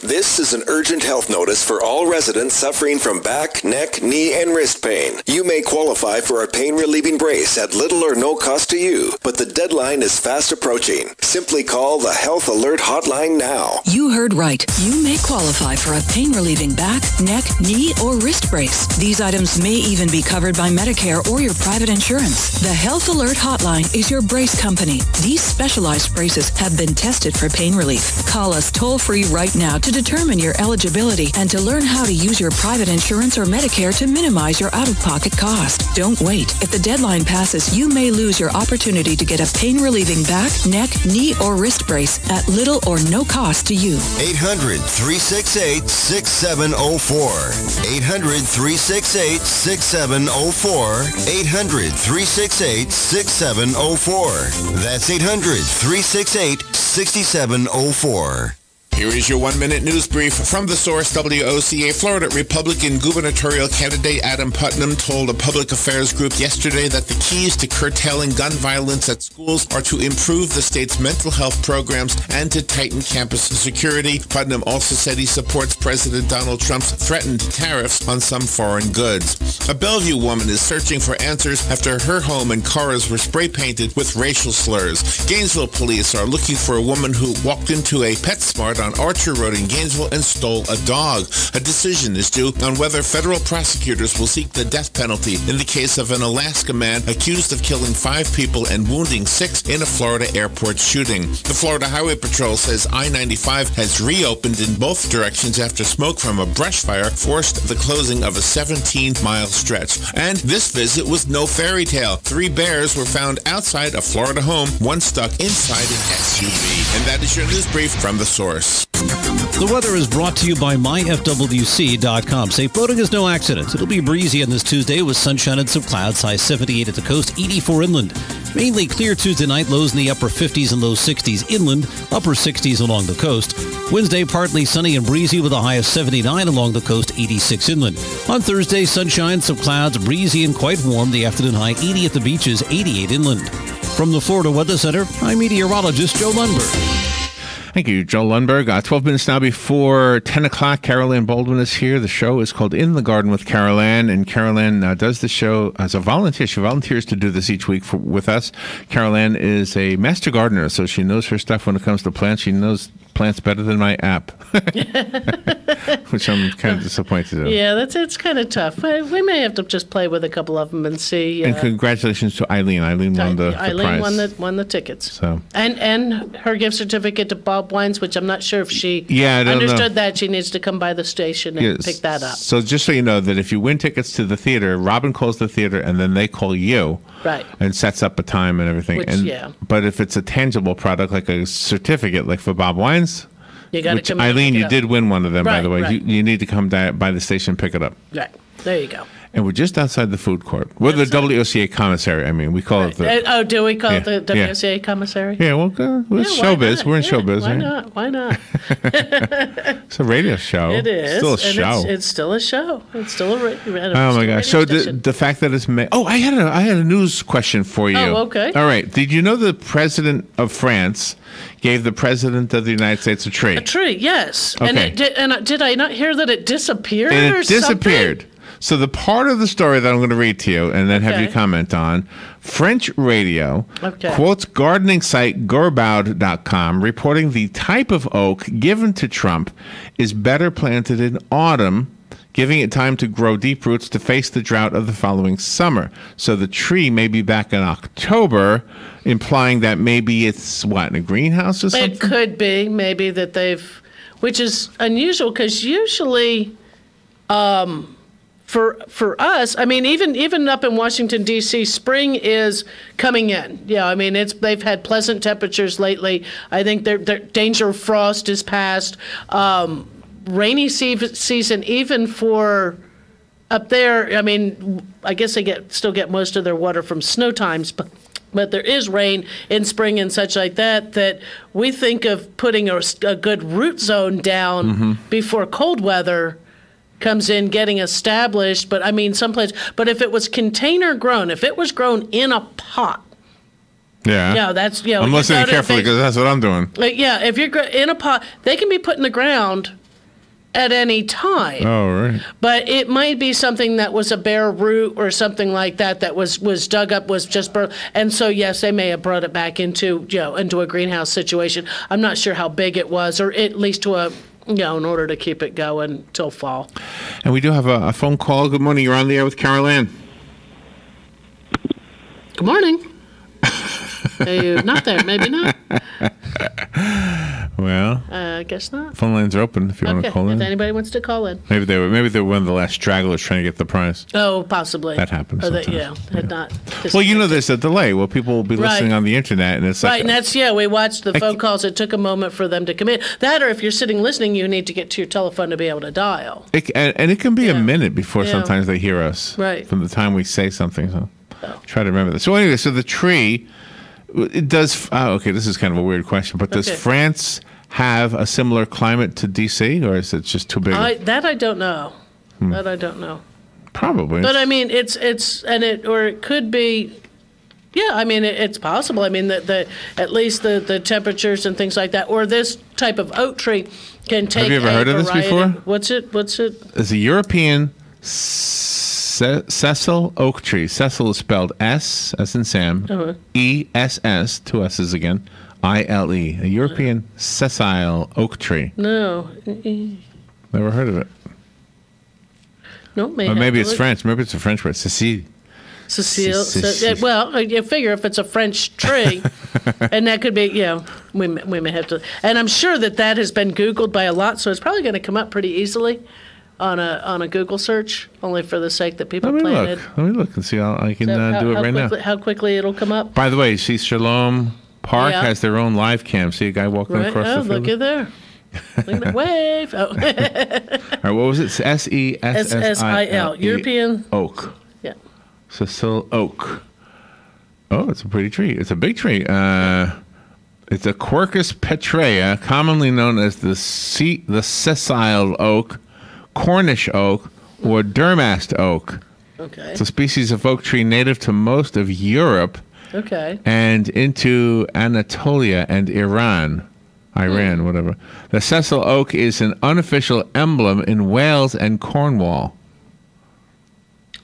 This is an urgent health notice for all residents suffering from back, neck, knee, and wrist pain. You may qualify for a pain-relieving brace at little or no cost to you, but the deadline is fast approaching. Simply call the Health Alert Hotline now. You heard right. You may qualify for a pain-relieving back, neck, knee, or wrist brace. These items may even be covered by Medicare or your private insurance. The Health Alert Hotline is your brace company. These specialized braces have been tested for pain relief. Call us toll-free right now to determine your eligibility and to learn how to use your private insurance or Medicare to minimize your out-of-pocket cost. Don't wait. If the deadline passes, you may lose your opportunity to get a pain-relieving back, neck, knee, or wrist brace at little or no cost to you. 800-368-6704. 800-368-6704. 800-368-6704. That's 800-368-6704. Here is your 1-minute news brief from the source WOCA. Florida Republican gubernatorial candidate Adam Putnam told a public affairs group yesterday that the keys to curtailing gun violence at schools are to improve the state's mental health programs and to tighten campus security. Putnam also said he supports President Donald Trump's threatened tariffs on some foreign goods. A Bellevue woman is searching for answers after her home and cars were spray painted with racial slurs. Gainesville police are looking for a woman who walked into a PetSmart on Archer Road in Gainesville and stole a dog. A decision is due on whether federal prosecutors will seek the death penalty in the case of an Alaska man accused of killing 5 people and wounding 6 in a Florida airport shooting. The Florida Highway Patrol says I-95 has reopened in both directions after smoke from a brush fire forced the closing of a 17-mile stretch. And this visit was no fairy tale. 3 bears were found outside a Florida home, one stuck inside an SUV. And that is your news brief from the source. The weather is brought to you by myfwc.com. Safe boating is no accident. It'll be breezy on this Tuesday with sunshine and some clouds. High 78 at the coast, 84 inland. Mainly clear Tuesday night, lows in the upper 50s and low 60s inland, upper 60s along the coast. Wednesday, partly sunny and breezy with a high of 79 along the coast, 86 inland. On Thursday, sunshine, some clouds, breezy and quite warm. The afternoon high, 80 at the beaches, 88 inland. From the Florida Weather Center, I'm meteorologist Joe Lundberg. Thank you, Joe Lundberg. 12 minutes now before 10 o'clock. Carol Ann Baldwin is here. The show is called In the Garden with Carol Ann, and Carol Ann does the show as a volunteer. She volunteers to do this each week with us. Carol Ann is a master gardener, so she knows her stuff when it comes to plants. She knows plants better than my app, which I'm kind of disappointed in. Yeah, it's kind of tough. We may have to just play with a couple of them and see. And congratulations to Eileen. Eileen won the prize. Eileen won the tickets. So and her gift certificate to Bob Wines, which I'm not sure if she understood that. She needs to come by the station and pick that up. So just so you know that if you win tickets to the theater, Robin calls the theater and then they call you. Right. And sets up a time and everything. But if it's a tangible product like a certificate, like for Bob Wines, you got to come. Eileen, you did win one of them, by the way. Right. You need to come by the station and pick it up. Right. There you go. And we're just outside the food court. We're the WOCA commissary. I mean, we call it the... do we call it the WOCA commissary? Yeah, well, we're showbiz. We're in showbiz. Why not? Why not? It's a radio show. It is. It's still a show. It's still a show. It's still a radio. Oh, my gosh. So the fact that it's... I had a news question for you. Oh, okay. All right. Did you know the president of France gave the president of the United States a tree? A tree, yes. Okay. And did I not hear that it disappeared and or it disappeared. Something? So the part of the story that I'm going to read to you and then have you comment on, French radio quotes gardening site Gerbaud.com reporting the type of oak given to Trump is better planted in autumn, giving it time to grow deep roots to face the drought of the following summer. So the tree may be back in October, implying that maybe it's, in a greenhouse or something? It could be. Maybe that which is unusual because usually... For us, I mean, even up in Washington, D.C., spring is coming in. Yeah, I mean, they've had pleasant temperatures lately. I think their danger of frost is past. rainy season, even for up there. I mean, I guess they still get most of their water from snow times, but there is rain in spring and such like that we think of putting a good root zone down before cold weather comes in, getting established. But I mean, but if it was container grown, if it was grown in a pot, that's I'm listening carefully because that's what I'm doing. If you're in a pot, they can be put in the ground at any time. Oh, right. But it might be something that was a bare root or something like that was dug up, was just burnt. And so, yes, they may have brought it back into a greenhouse situation. I'm not sure how big it was, or at least to in order to keep it going till fall. And we do have a phone call. Good morning. You're on the air with Carol Ann. Good morning. Are you not there? Maybe not. Well, I guess not. Phone lines are open if you want to call in. If anybody wants to call in. Maybe they were one of the last stragglers trying to get the prize. Oh, possibly. That happens. Had not. Well, there's a delay. Well, people will be listening on the internet, and it's like and that's we watched the phone calls. It took a moment for them to come in. That, or if you're sitting listening, you need to get to your telephone to be able to dial. And it can be a minute before sometimes they hear us. Right. From the time we say something. So try to remember this. So anyway, the tree, it does. Okay, this is kind of a weird question, but does France have a similar climate to DC, or is it just too big? That I don't know. That I don't know. Probably. But I mean, it could be. Yeah, I mean, it's possible. I mean, at least the temperatures and things like that, or this type of oak tree can take. Have you ever heard of this before? What's it? It's a European sessile oak tree. Sessile is spelled S as in Sam, E-S-S, two S's again, I-L-E. A European sessile oak tree. No. Never heard of it. No, maybe it's French. Maybe it's a French word. Cécile. Well, you figure if it's a French tree, and that could be, we may have to. And I'm sure that has been Googled by a lot, so it's probably going to come up pretty easily on a Google search, only for the sake that people planted. Let me look and see how I can do it right now. How quickly it'll come up. By the way, see, Shalom Park has their own live cam. See a guy walking across the field? Look at there. Look at that wave. All right, what was it? S-E-S-S-I-L. European oak. Yeah. Sessile oak. Oh, it's a pretty tree. It's a big tree. It's a Quercus petrea, commonly known as the sessile oak, Cornish oak, or Durmast oak. Okay. It's a species of oak tree native to most of Europe. Okay. And into Anatolia and Iran, whatever. The sessile oak is an unofficial emblem in Wales and Cornwall.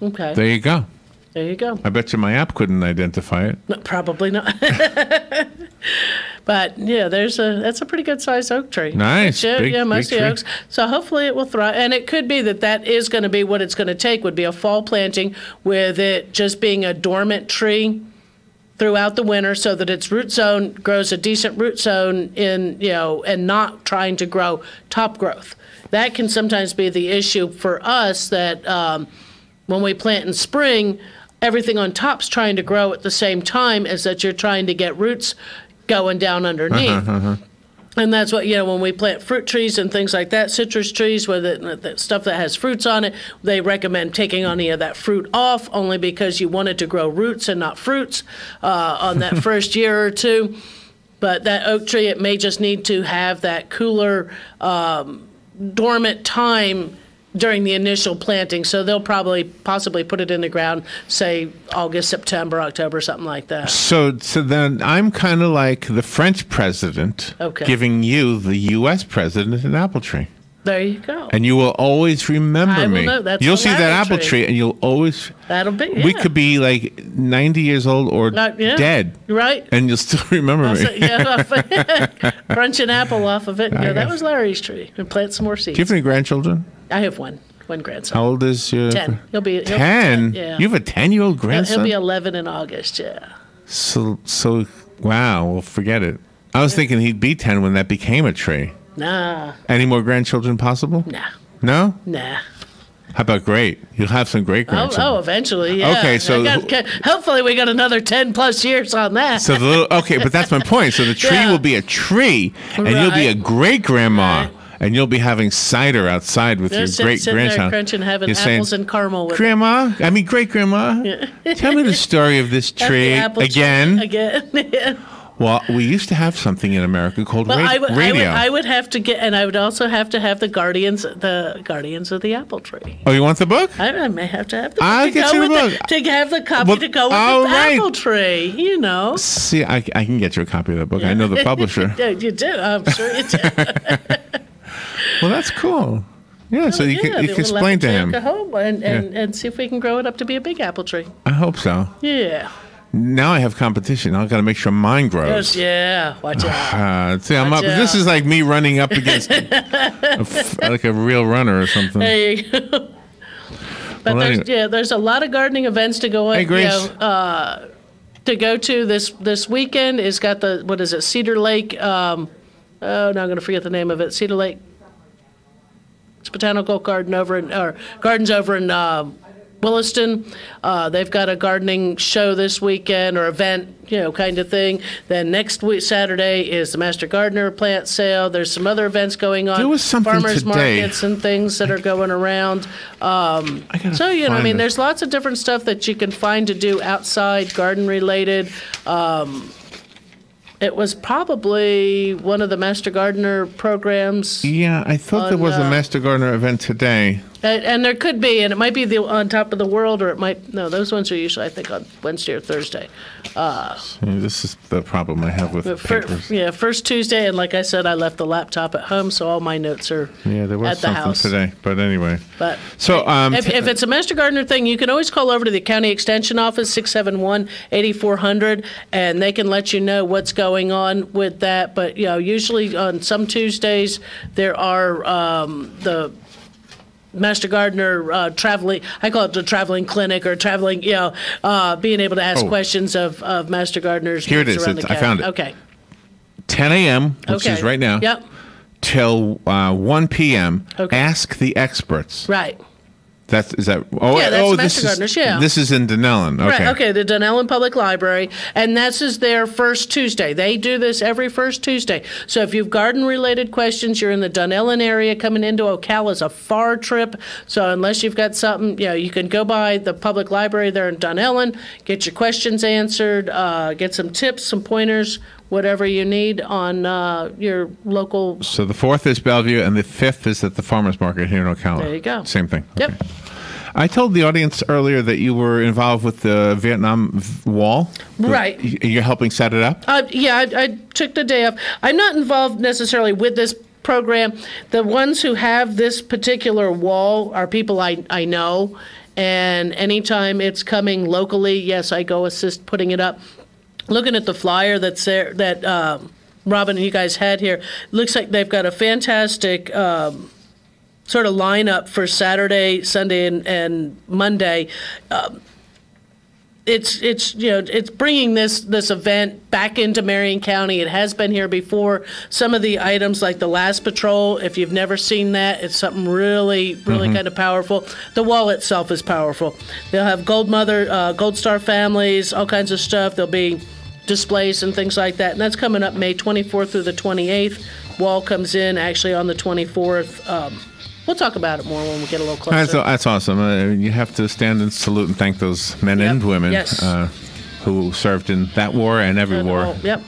Okay. There you go. There you go. I bet you my app couldn't identify it. No, probably not. But that's a pretty good sized oak tree. Nice. Most of the oaks. So hopefully it will thrive. And it could be that is going to be what it's going to take, would be a fall planting with it just being a dormant tree throughout the winter, so that its root zone grows a decent root zone and not trying to grow top growth. That can sometimes be the issue for us, that when we plant in spring, everything on top's trying to grow at the same time as that you're trying to get roots going down underneath. And that's what, when we plant fruit trees and things like that, citrus trees with the stuff that has fruits on it, they recommend taking any of that fruit off, only because you want it to grow roots and not fruits on that first year or two. But that oak tree, it may just need to have that cooler, dormant time during the initial planting. So they'll possibly put it in the ground, say August, September, October, something like that. So then I'm kind of like the French president giving you the U.S. president an apple tree. There you go. And you will always remember me. You'll see that apple tree, and you'll always. That'll be. We could be like 90 years old or dead, right? And you'll still remember me. Crunch an apple off of it. That was Larry's tree. And plant some more seeds. Do you have any grandchildren? I have one grandson. How old is your? 10. He'll be 10. Yeah. You have a 10-year-old grandson. He'll be 11 in August. Yeah. So wow. Well, forget it. I was thinking he'd be 10 when that became a tree. Nah. Any more grandchildren possible? Nah. No? Nah. How about great? You'll have some great grandchildren. Oh, eventually, yeah. Okay, so hopefully we got another 10 plus years on that. So but that's my point. So the tree will be a tree, and you'll be a great grandma, and you'll be having cider outside with your great-grandchild. Crunching, having apples and caramel with Grandma, I mean great-grandma, tell me the story of this tree again. Again. Well, we used to have something in America called radio. I would have to get, and I would also have to have the Guardians of the Apple Tree. Oh, you want the book? I may have to have the book. I'll get you the book. To have the copy to go with the Apple Tree, you know. See, I can get you a copy of that book. I know the publisher. You do. I'm sure you do. Well, that's cool. Yeah, so you can explain to him. Go home and see if we can grow it up to be a big apple tree. I hope so. Yeah. Now I have competition. I've got to make sure mine grows. Yeah, watch out. See, I'm up. This is like me running up against like a real runner or something. There you go. But there's a lot of gardening events to go on. Hey, Grace. To go to this weekend. It's got Cedar Lake. Now I'm going to forget the name of it. Cedar Lake. It's Botanical Garden Gardens over in Williston. They've got a gardening show this weekend or event, kind of thing. Then next week, Saturday, is the Master Gardener plant sale. There's some other events going on. There was something farmers today. markets and things that are going around. There's lots of different stuff that you can find to do outside, garden related. It was probably one of the Master Gardener programs. Yeah, I thought there was a Master Gardener event today. And there could be, and it might be on Top of the World, or it might, no, those ones are usually, I think, on Wednesday or Thursday. This is the problem I have with papers. First Tuesday, and like I said, I left the laptop at home, so all my notes are there was at the house. Today, but anyway. But so if it's a Master Gardener thing, you can always call over to the County Extension Office, 671-8400, and they can let you know what's going on with that. But, usually on some Tuesdays, there are the Master Gardener traveling, I call it the traveling clinic or traveling, being able to ask questions of Master Gardeners. Here it is. I found it. Okay. 10 a.m., which is right now, till 1 p.m., Ask the Experts. Right. That's Master Gardeners, This is in Dunellen. Okay. Right, okay, the Dunellen Public Library, and this is their first Tuesday. They do this every first Tuesday. So if you've garden-related questions, you're in the Dunellen area, coming into Ocala is a far trip. So unless you've got something, you can go by the public library there in Dunellen, get your questions answered, get some tips, some pointers, whatever you need on your local. So the 4th is Bellevue, and the 5th is at the farmers market here in Ocala. There you go. Same thing. Yep. Okay. I told the audience earlier that you were involved with the Vietnam Wall. Right. You're helping set it up? I took the day off. I'm not involved necessarily with this program. The ones who have this particular wall are people I know, and anytime it's coming locally, yes, I go assist putting it up. Looking at the flyer that's there, that Robin and you guys had here, looks like they've got a fantastic sort of lineup for Saturday, Sunday, and Monday. It's bringing this event back into Marion County. It has been here before. Some of the items like the Last Patrol, if you've never seen that, it's something really kind of powerful. The wall itself is powerful. They'll have Gold Star families, all kinds of stuff. There'll be displays and things like that, and that's coming up May 24th through the 28th. Wall comes in actually on the 24th. We'll talk about it more when we get a little closer. That's awesome. You have to stand and salute and thank those men and women who served in that war and every war. Yep.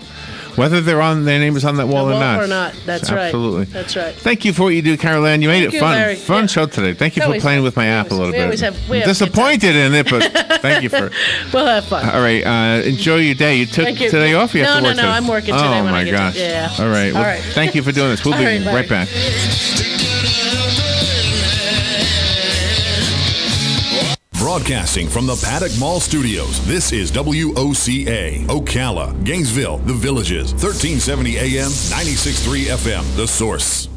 Whether their name is on that wall or not. That's right. Absolutely. That's right. Thank you for what you do, Carol Ann. You made it fun. Larry. Fun show today. Thank you for playing with my app a little bit. I'm disappointed in it, but thank you for. We'll have fun. All right. Enjoy your day. You took today off? You have to work today? I'm working today. Oh, my gosh. All right. Well, thank you for doing this. We'll be right back. Broadcasting from the Paddock Mall Studios, this is WOCA, Ocala, Gainesville, The Villages, 1370 AM, 96.3 FM, The Source.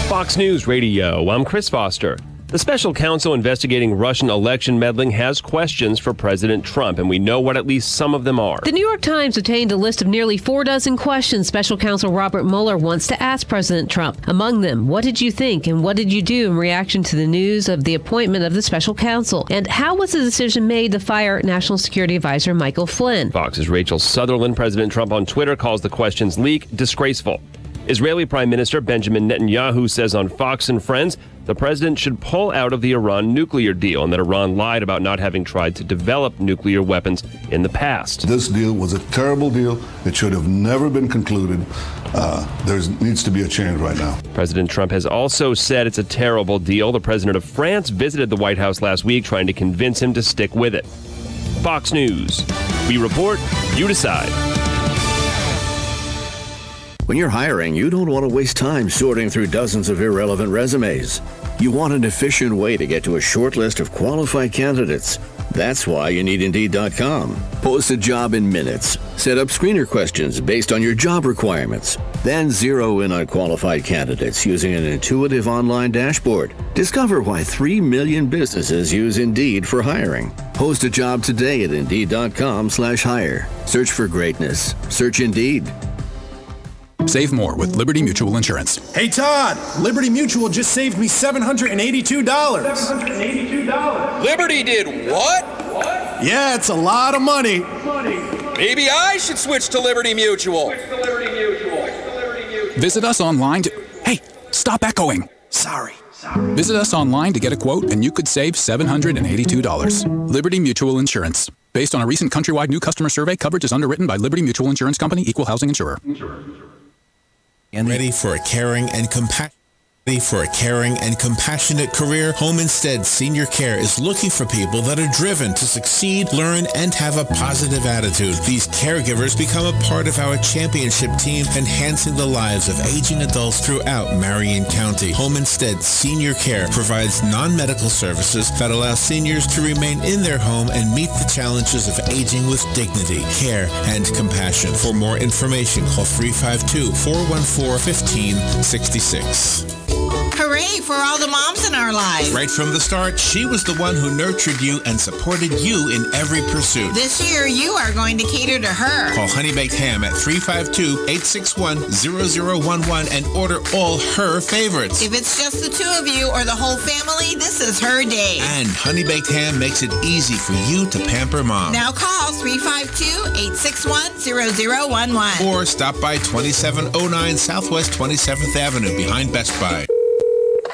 Fox News Radio, I'm Chris Foster. The special counsel investigating Russian election meddling has questions for President Trump, and we know what at least some of them are. The New York Times obtained a list of nearly 4 dozen questions special counsel Robert Mueller wants to ask President Trump. Among them, what did you think and what did you do in reaction to the news of the appointment of the special counsel? And how was the decision made to fire National Security Advisor Michael Flynn? Fox's Rachel Sutherland. President Trump on Twitter calls the questions leak disgraceful. Israeli Prime Minister Benjamin Netanyahu says on Fox and Friends the president should pull out of the Iran nuclear deal and that Iran lied about not having tried to develop nuclear weapons in the past. This deal was a terrible deal. It should have never been concluded. There needs to be a change right now. President Trump has also said it's a terrible deal. The president of France visited the White House last week trying to convince him to stick with it. Fox News. We report, you decide. When you're hiring, you don't want to waste time sorting through dozens of irrelevant resumes. You want an efficient way to get to a short list of qualified candidates. That's why you need Indeed.com. Post a job in minutes. Set up screener questions based on your job requirements. Then zero in on qualified candidates using an intuitive online dashboard. Discover why 3 million businesses use Indeed for hiring. Post a job today at Indeed.com/hire. Search for greatness. Search Indeed. Save more with Liberty Mutual Insurance. Hey, Todd, Liberty Mutual just saved me $782. Liberty did what? Yeah, it's a lot of money. Maybe I should switch to Liberty Mutual. Visit us online to... Hey, stop echoing. Sorry. Visit us online to get a quote and you could save $782. Liberty Mutual Insurance. Based on a recent countrywide new customer survey, coverage is underwritten by Liberty Mutual Insurance Company, Equal Housing Insurer. And ready for a caring and compassionate career, Home Instead Senior Care is looking for people that are driven to succeed, learn, and have a positive attitude. These caregivers become a part of our championship team, enhancing the lives of aging adults throughout Marion County. Home Instead Senior Care provides non-medical services that allow seniors to remain in their home and meet the challenges of aging with dignity, care, and compassion. For more information, call 352-414-1566. Hooray for all the moms in our lives. Right from the start, she was the one who nurtured you and supported you in every pursuit. This year, you are going to cater to her. Call Honey Baked Ham at 352-861-0011 and order all her favorites. If it's just the two of you or the whole family, this is her day. And Honey Baked Ham makes it easy for you to pamper mom. Now call 352-861-0011. Or stop by 2709 Southwest 27th Avenue behind Best Buy.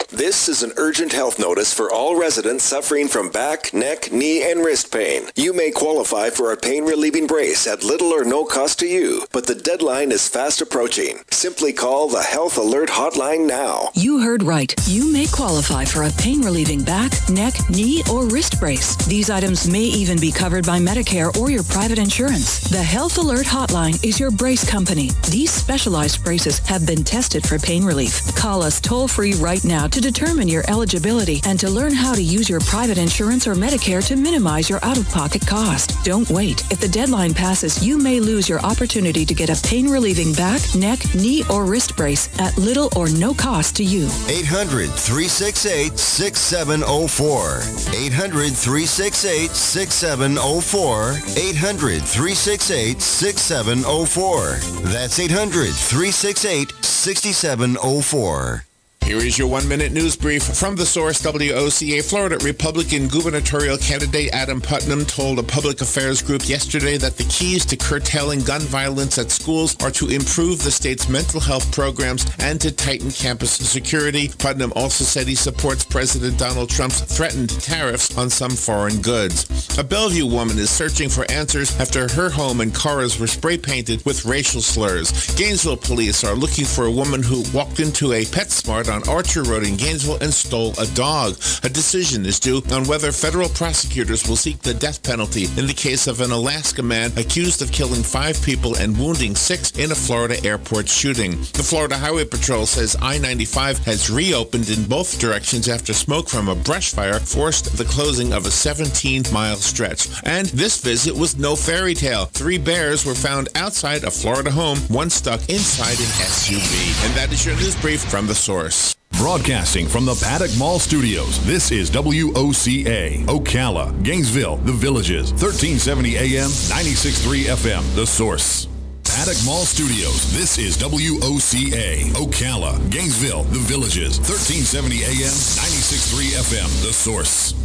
This is an urgent health notice for all residents suffering from back, neck, knee, and wrist pain. You may qualify for a pain-relieving brace at little or no cost to you, but the deadline is fast approaching. Simply call the Health Alert Hotline now. You heard right. You may qualify for a pain-relieving back, neck, knee, or wrist brace. These items may even be covered by Medicare or your private insurance. The Health Alert Hotline is your brace company. These specialized braces have been tested for pain relief. Call us toll-free right now to determine your eligibility and to learn how to use your private insurance or Medicare to minimize your out-of-pocket cost. Don't wait. If the deadline passes, you may lose your opportunity to get a pain-relieving back, neck, knee, or wrist brace at little or no cost to you. 800-368-6704. 800-368-6704. 800-368-6704. That's 800-368-6704. Here is your 1-minute news brief from the source WOCA. Florida Republican gubernatorial candidate Adam Putnam told a public affairs group yesterday that the keys to curtailing gun violence at schools are to improve the state's mental health programs and to tighten campus security. Putnam also said he supports President Donald Trump's threatened tariffs on some foreign goods. A Bellevue woman is searching for answers after her home and cars were spray painted with racial slurs. Gainesville police are looking for a woman who walked into a PetSmart on Archer Road in Gainesville and stole a dog. A decision is due on whether federal prosecutors will seek the death penalty in the case of an Alaska man accused of killing 5 people and wounding 6 in a Florida airport shooting. The Florida Highway Patrol says I-95 has reopened in both directions after smoke from a brush fire forced the closing of a 17-mile stretch. And this visit was no fairy tale. 3 bears were found outside a Florida home, one stuck inside an SUV. And that is your news brief from the source. Broadcasting from the Paddock Mall Studios, this is WOCA, Ocala, Gainesville, The Villages, 1370 AM, 96.3 FM, The Source. Paddock Mall Studios, this is WOCA, Ocala, Gainesville, The Villages, 1370 AM, 96.3 FM, The Source.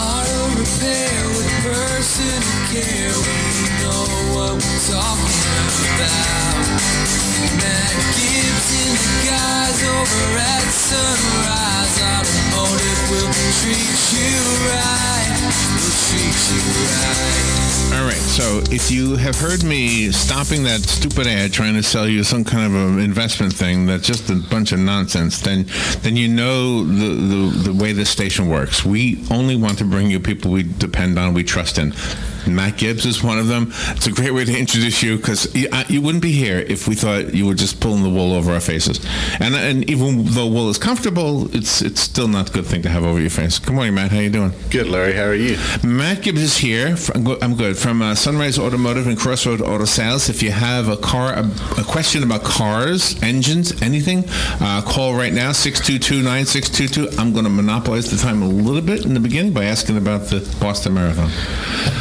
Auto repair with personal care, we know what we're talking about. Matt Gibbs in the guys over at Sunrise Automotive will treat you right. Will treat you right. All right, so if you have heard me stopping that stupid ad trying to sell you some kind of an investment thing that's just a bunch of nonsense, then you know the way this station works. We only want to bring you people we depend on, we trust in. Matt Gibbs is one of them. It's a great way to introduce you, because you wouldn't be here if we thought you were just pulling the wool over our faces. And even though wool is comfortable, it's still not a good thing to have over your face. Good morning, Matt. How you doing? Good, Larry. How are you? Matt Gibbs is here. I'm good. From Sunrise Automotive and Crossroad Auto Sales. If you have a question about cars, engines, anything, call right now, 622-9622. I'm going to monopolize the time a little bit in the beginning by asking about the Boston Marathon.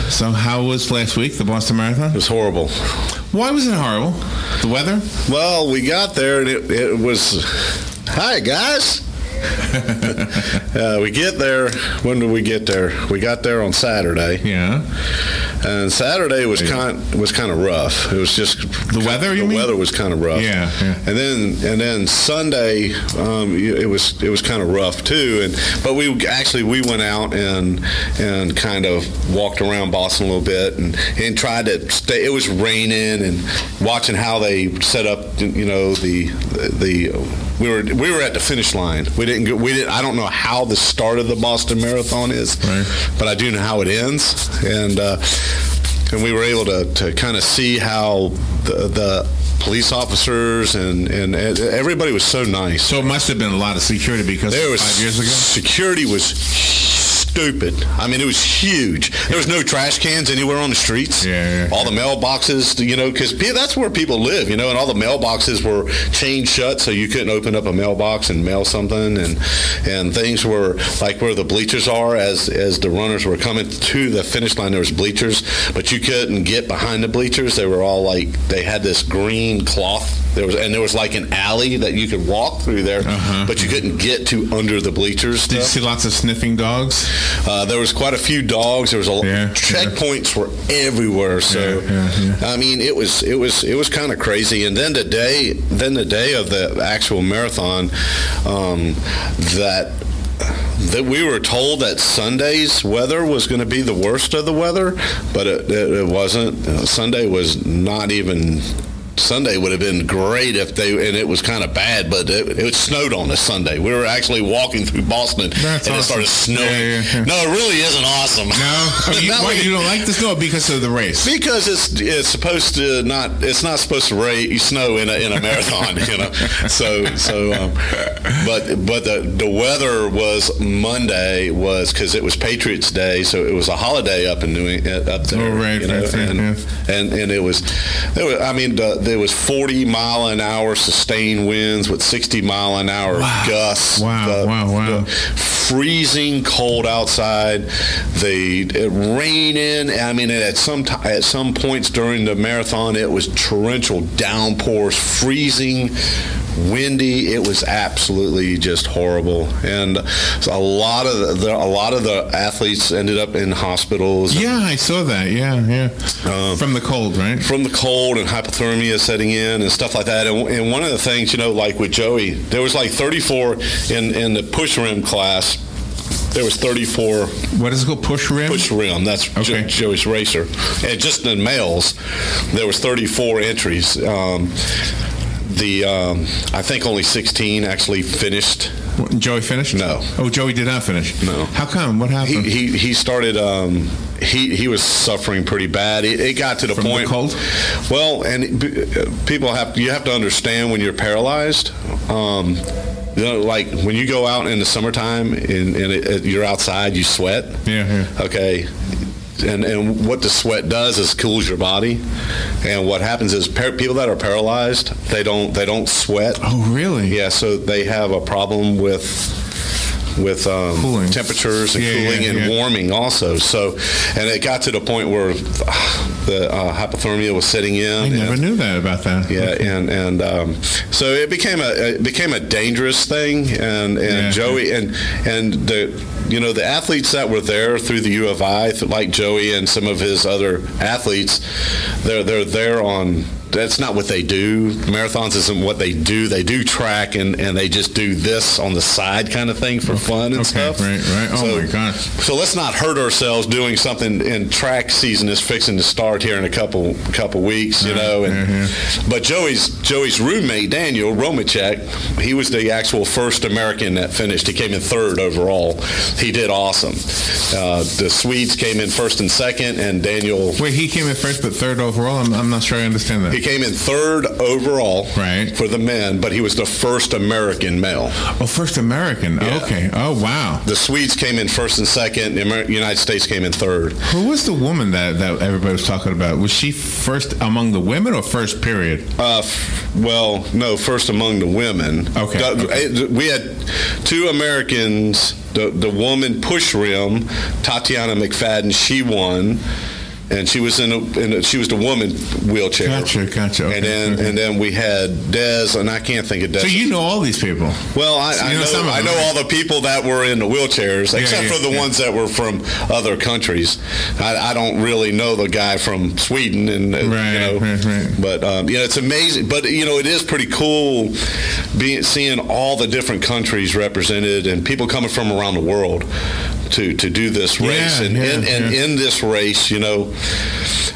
So how was last week, the Boston Marathon? It was horrible. Why was it horrible? The weather? Well, we got there and it was, hi guys. We get there. When did we get there? We got there on Saturday. Yeah. And Saturday was kind of rough. It was just the weather. The weather was kind of rough. Yeah. And then Sunday, it was kind of rough too. But we went out and kind of walked around Boston a little bit and tried to stay. It was raining and watching how they set up. You know we were at the finish line. I don't know how the start of the Boston Marathon is, right, but I do know how it ends. And we were able to kind of see how the police officers and everybody was so nice. So it must have been a lot of security, because 5 years ago? Security was stupid. I mean, it was huge. There was no trash cans anywhere on the streets. Yeah. All the mailboxes, because that's where people live, and all the mailboxes were chained shut, so you couldn't open up a mailbox and mail something, and things were like where the bleachers are. As the runners were coming to the finish line, there was bleachers, but you couldn't get behind the bleachers. They were all they had this green cloth. There was like an alley that you could walk through there, but you couldn't get to under the bleachers. Did you see lots of sniffing dogs? There was quite a few dogs. There was checkpoints were everywhere. So I mean, it was kind of crazy. And then the day of the actual marathon, that we were told that Sunday's weather was going to be the worst of the weather, but it wasn't. Sunday was not even. Sunday would have been great and it was kind of bad, but it snowed on us Sunday. We were actually walking through Boston it started snowing. Yeah. No, it really isn't awesome. No? Why you don't like the snow? Because of the race? Because it's supposed to it's not supposed to snow in a marathon, but the weather was Monday because it was Patriots Day, so it was a holiday up there. Oh, right. And it was I mean, there was 40-mile-an-hour sustained winds with 60-mile-an-hour gusts. Wow. Freezing cold outside. It raining. I mean, at some points during the marathon, it was torrential downpours, freezing, windy. It was absolutely just horrible, and a lot of the athletes ended up in hospitals. Yeah, I saw that. Yeah. From the cold, right? From the cold and hypothermia setting in and stuff like that. And one of the things, like with Joey, there was like 34 in the push rim class. There was 34. What is it called? Push rim? Push rim. That's Joey's racer. And just in males, there was 34 entries. I think only 16 actually finished. Joey finished? No. Oh, Joey did not finish? No. How come? What happened? He started, he was suffering pretty bad. It got to the point. From the cold? Well, and you have to understand when you're paralyzed, like when you go out in the summertime and you're outside, you sweat. Yeah. Okay. and what the sweat does is cools your body. And what happens is people that are paralyzed, they don't sweat. Oh, really? Yeah, so they have a problem with temperatures and cooling and warming also. So, and it got to the point where the hypothermia was setting in. I never knew that about that. Yeah, and so it became a dangerous thing. And Joey and the athletes that were there through the U of I, like Joey and some of his other athletes, they're there on. That's not what they do. Marathons isn't what they do. They do track and they just do this on the side kind of thing for fun and stuff. Right. Oh my gosh. So let's not hurt ourselves doing something. And track season is fixing to start here in a couple weeks, you know. But Joey's roommate Daniel Romachek, he was the actual first American that finished. He came in third overall. He did awesome. The Swedes came in first and second, and Daniel. Wait, he came in first but third overall. I'm not sure I understand that. He came in third overall for the men, but he was the first American male. Oh, first American. Yeah. Okay. Oh, wow. The Swedes came in first and second. The United States came in third. Who was the woman that everybody was talking about? Was she first among the women or first period? Well, no, first among the women. Okay. We had two Americans. The woman push rim, Tatiana McFadden, she won. And she was she was the woman wheelchair. Gotcha. Okay, and then we had Des, and I can't think of Des. So you know all these people? Well, I know all the people that were in the wheelchairs, except for the ones that were from other countries. I don't really know the guy from Sweden, and But it's amazing. But it is pretty cool seeing all the different countries represented and people coming from around the world to do this race. In this race,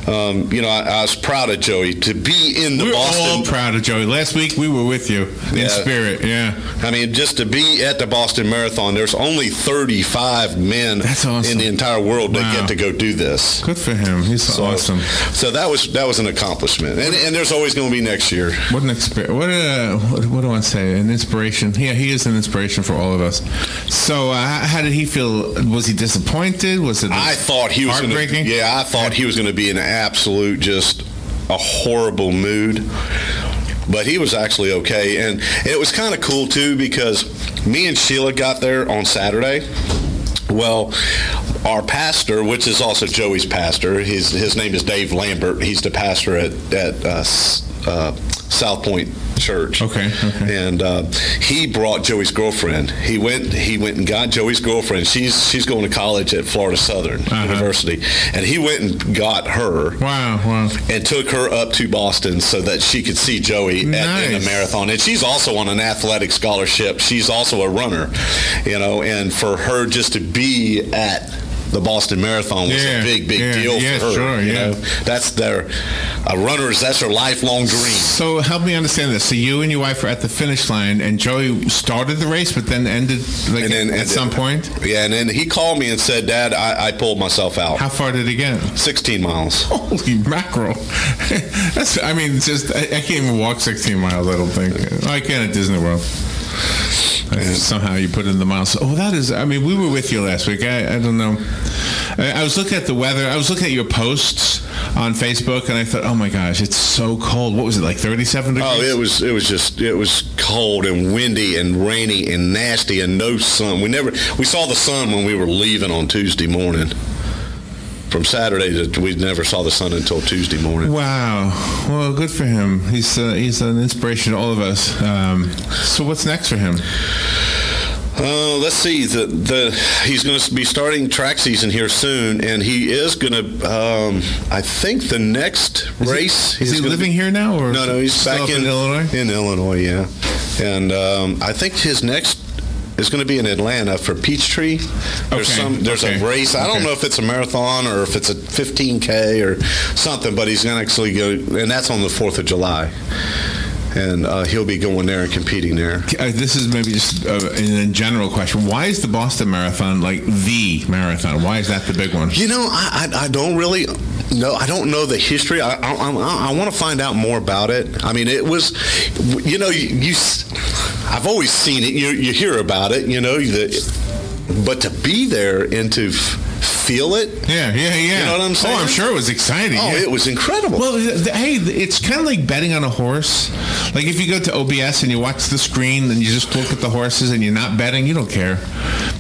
I was proud of Joey to be in the Boston. We're all proud of Joey. Last week we were with you in spirit. Yeah. I mean, just to be at the Boston Marathon, there's only 35 men in the entire world that get to go do this. Good for him. He's awesome. So that was an accomplishment, and there's always going to be next year. What an experience! What do I say? An inspiration. Yeah, he is an inspiration for all of us. So how did he feel? Was he disappointed? Was it? I thought he was heartbreaking. I thought he was going to be in an absolute, just a horrible mood. But he was actually okay. And it was kind of cool, too, because me and Sheila got there on Saturday. Well, our pastor, which is also Joey's pastor, his name is Dave Lambert. He's the pastor at South Point Church. Okay. And he brought Joey's girlfriend. He went and got Joey's girlfriend. She's going to college at Florida Southern University, and he went and got her. Wow. And took her up to Boston so that she could see Joey in the marathon. And she's also on an athletic scholarship. She's also a runner, and for her just to be at the Boston Marathon was a big deal for her. Sure, that's that's her lifelong dream. So help me understand this. So you and your wife were at the finish line, and Joey started the race, but then ended at some point. Yeah, and then he called me and said, "Dad, I pulled myself out." How far did he get? 16 miles. Holy mackerel! I can't even walk 16 miles. I don't think I can at Disney World. Somehow you put in the miles. Oh, that is. I mean, we were with you last week. I don't know. I was looking at the weather. I was looking at your posts on Facebook, and I thought, oh my gosh, it's so cold. What was it, like 37 degrees? Oh, it was cold and windy and rainy and nasty and no sun. We saw the sun when we were leaving on Tuesday morning. From Saturday, we never saw the sun until Tuesday morning. Wow. Well, good for him. He's an inspiration to all of us. So what's next for him? Let's see. He's going to be starting track season here soon, and he is going to. I think the next race. Is he living here now, or no? He's back in Illinois. In Illinois, yeah. And I think his next is going to be in Atlanta for Peachtree. There's a race. I don't know if it's a marathon or if it's a 15K or something, but he's going to actually go, and that's on the 4th of July. And he'll be going there and competing there. This is maybe just a general question. Why is the Boston Marathon like the marathon? Why is that the big one? I don't really know. I don't know the history. I want to find out more about it. I mean, it was, I've always seen it. You hear about it, but to be there and to feel it. Yeah. You know what I'm saying? Oh, I'm sure it was exciting. Oh, it was incredible. Well, hey, it's kind of like betting on a horse. Like if you go to OBS and you watch the screen and you just look at the horses and you're not betting, you don't care.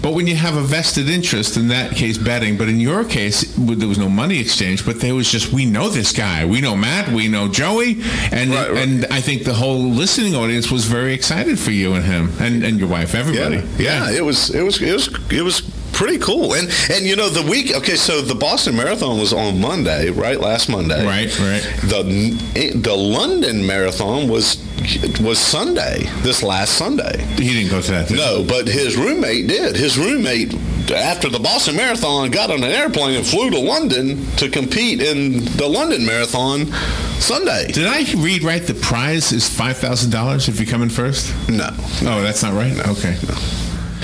But when you have a vested interest, in that case, betting. But in your case, there was no money exchange, but there was just, we know this guy. We know Matt. We know Joey. And and I think the whole listening audience was very excited for you and him and your wife, everybody. Yeah. It was pretty cool. And you know, the week, okay, so the Boston Marathon was on Monday, right? Last Monday. Right. The London Marathon was Sunday, this last Sunday. He didn't go to that. No, but his roommate did. His roommate, after the Boston Marathon, got on an airplane and flew to London to compete in the London Marathon Sunday. Did I read right? The prize is $5,000 if you come in first? No. Oh, that's not right? No. Okay. No.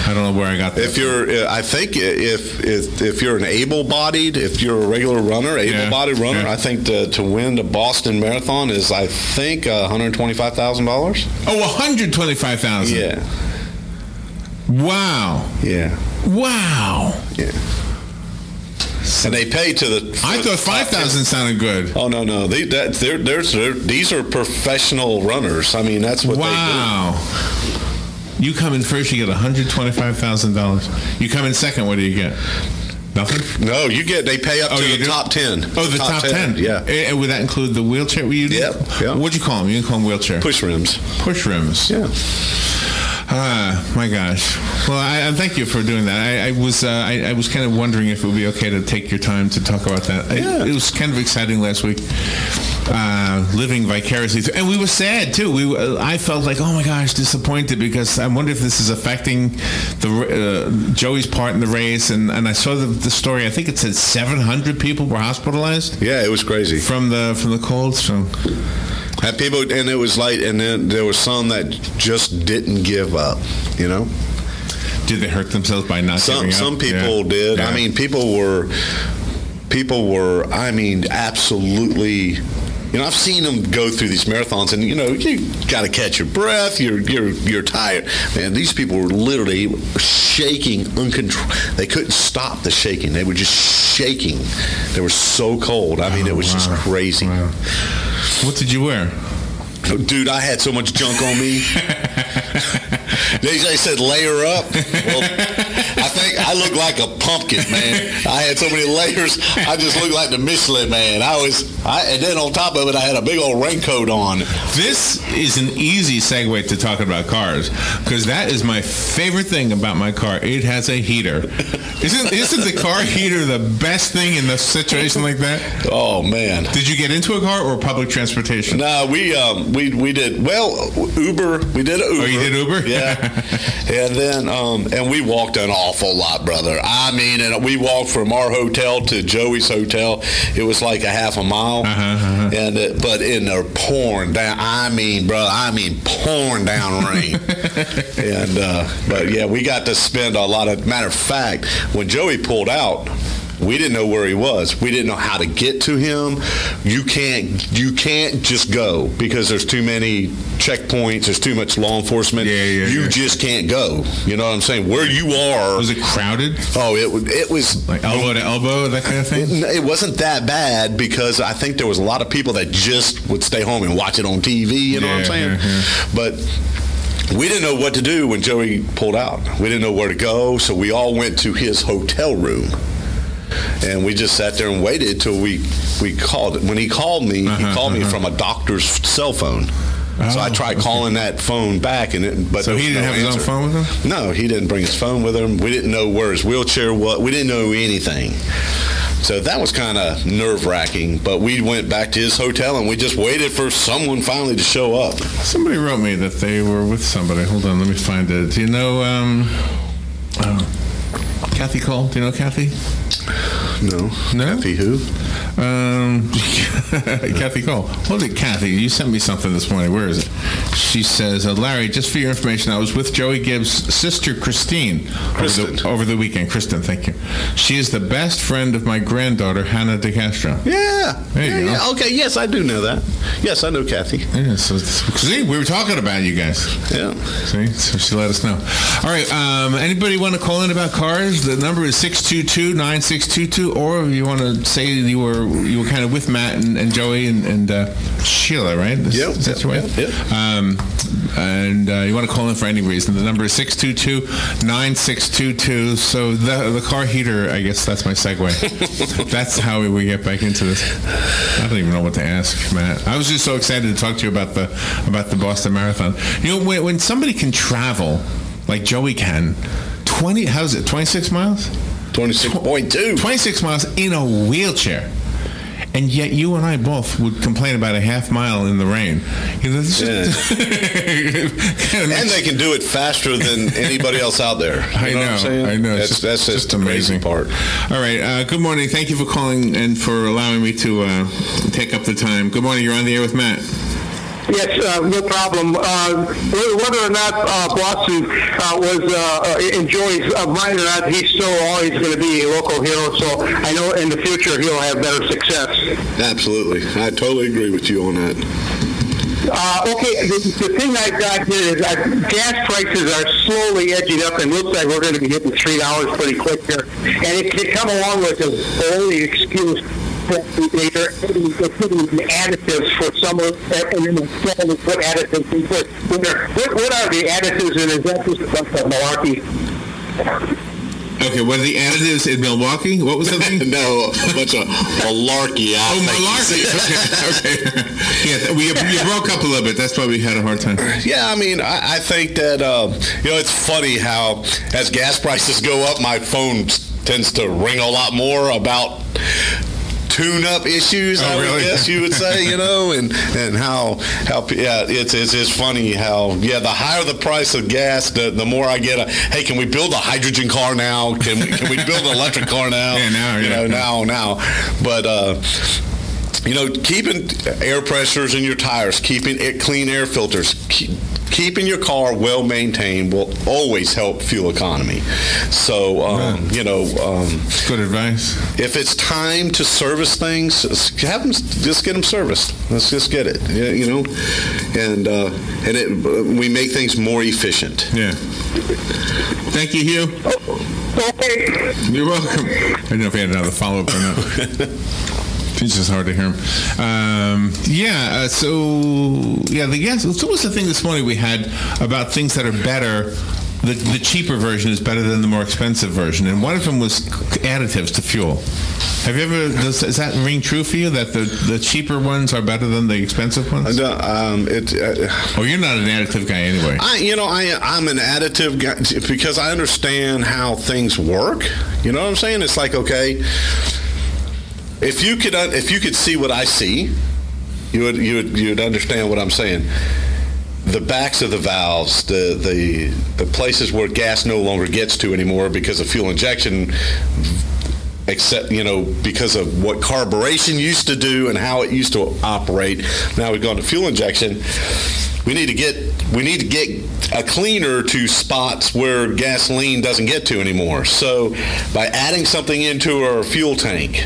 I don't know where I got that. If you're, I think if you're an able-bodied, if you're a regular runner, able-bodied runner, I think to win the Boston Marathon is, I think, $125,000. Oh, $125,000. Yeah. Wow. Yeah. Wow. Yeah. And they pay to the. I thought 5,000 sounded good. Oh no! These are professional runners. I mean, that's what they do. Wow. You come in first, you get $125,000. You come in second, what do you get? Nothing? No, they pay up to the top 10. Oh, the top 10. Yeah. And would that include the wheelchair? Yeah. What'd you call them? You didn't call them wheelchair. Push rims. Push rims. Yeah. My gosh. Well, I thank you for doing that. I was kind of wondering if it would be okay to take your time to talk about that. Yeah. It was kind of exciting last week. Living vicariously through, and we were sad too. I felt like, oh my gosh, disappointed, because I wonder if this is affecting the Joey's part in the race. And I saw the story. I think it said 700 people were hospitalized. Yeah, it was crazy from the cold. So had people, and it was like, and then there was some that just didn't give up. You know. Did they hurt themselves by not giving up? Some people did. Yeah. I mean, people were. I mean, absolutely. You know, I've seen them go through these marathons, and you know, you got to catch your breath. You're tired, man. These people were literally shaking, uncontrolled. They couldn't stop the shaking. They were just shaking. They were so cold. I mean, it was just crazy. Wow. What did you wear? Dude, I had so much junk on me. They said layer up. Well, I think I looked like a pumpkin, man. I had so many layers. I just looked like the Michelin Man. And then on top of it, I had a big old raincoat on. This is an easy segue to talking about cars, because that is my favorite thing about my car. It has a heater. Isn't the car heater the best thing in a situation like that? Oh man! Did you get into a car or public transportation? No, we did Uber. We did Uber. Oh, you did Uber? Yeah. And then and we walked an awful lot, brother. I mean, and we walked from our hotel to Joey's hotel. It was like a half a mile, and but in the pouring down. I mean, pouring down rain. And but yeah, we got to spend a lot of. Matter of fact, when Joey pulled out, we didn't know where he was. We didn't know how to get to him. You can't just go because there's too many checkpoints. There's too much law enforcement. You just can't go. You know what I'm saying? Where you are. Was it crowded? Oh, it was like elbow to elbow, that kind of thing. It wasn't that bad because I think there was a lot of people that just would stay home and watch it on TV. You know what I'm saying? But we didn't know what to do when Joey pulled out. We didn't know where to go, so we all went to his hotel room. And we just sat there and waited till we called. When he called me, he called me from a doctor's cell phone. So I tried calling that phone back, but so he didn't have his own phone with him? No, he didn't bring his phone with him. We didn't know where his wheelchair was. We didn't know anything. So that was kind of nerve-wracking. But we went back to his hotel, and we just waited for someone finally to show up. Somebody wrote me that they were with somebody. Hold on, let me find it. Do you know Kathy Cole? Do you know Kathy? No. Kathy who? Kathy Cole. Hold it, Kathy. You sent me something this morning. Where is it? She says, Larry, just for your information, I was with Joey Gibbs' sister, Christine, over the weekend. Kristen, thank you. She is the best friend of my granddaughter, Hannah DeCastro. Yeah. There you go. Yeah. Okay, yes, I do know that. Yes, I know Kathy. Yeah, see, we were talking about you guys. Yeah. See, so she let us know. All right, anybody want to call in about cars? The number is 622-9622, or if you want to say you were kind of with Matt and Joey and Sheila, right? Is that your way? Yep. And you want to call in for any reason. The number is 622-9622. So the car heater, I guess that's my segue. That's how we get back into this. I don't even know what to ask, Matt. I was just so excited to talk to you about the Boston Marathon. You know, when somebody can travel like Joey can, 26 miles? 26.2. 26 miles in a wheelchair. And yet you and I both would complain about a half mile in the rain. You know, and they can do it faster than anybody else out there. You know what I'm saying? I know. That's just the amazing part. All right. Good morning. Thank you for calling and for allowing me to take up the time. Good morning. You're on the air with Matt. Yes, no problem. Whether or not Boston enjoys mine or not, he's still always going to be a local hero. So I know in the future he'll have better success. Absolutely. I totally agree with you on that. Okay, the thing I've got here is gas prices are slowly edging up, and looks like we're going to be hitting $3 pretty quick here. And it can come along with a only excuse. They're putting additives for some of and then they put additives in. What are the additives, and is that just a bunch of malarkey? Okay, what are the additives in Milwaukee? What was the thing? No, a bunch of malarkey. Malarkey. Okay. Yeah, you broke up a little bit. That's why we had a hard time. Yeah, I mean, I think that, it's funny how as gas prices go up, my phone tends to ring a lot more about tune-up issues, I would guess you would say, and how it's funny how, the higher the price of gas, the more I get hey, can we build a hydrogen car now? Can we build an electric car now? Now. But, keeping air pressures in your tires, keeping clean air filters, keeping your car well maintained will always help fuel economy. So, good advice. If it's time to service things, just get them serviced. Let's just get it, and we make things more efficient. Yeah. Thank you, Hugh. Okay. You're welcome. I don't know if he had another follow-up or not. It's just hard to hear him. So what was the thing this morning we had about things that are better? The cheaper version is better than the more expensive version, and one of them was additives to fuel. Have you ever? Does that ring true for you that the cheaper ones are better than the expensive ones? You're not an additive guy anyway. I'm an additive guy because I understand how things work. You know what I'm saying? It's like, okay, if you could see what I see, you would understand what I'm saying. The backs of the valves, the places where gas no longer gets to anymore because of fuel injection, because of what carburation used to do and how it used to operate. Now we've gone to fuel injection. We need to get a cleaner to spots where gasoline doesn't get to anymore. So by adding something into our fuel tank,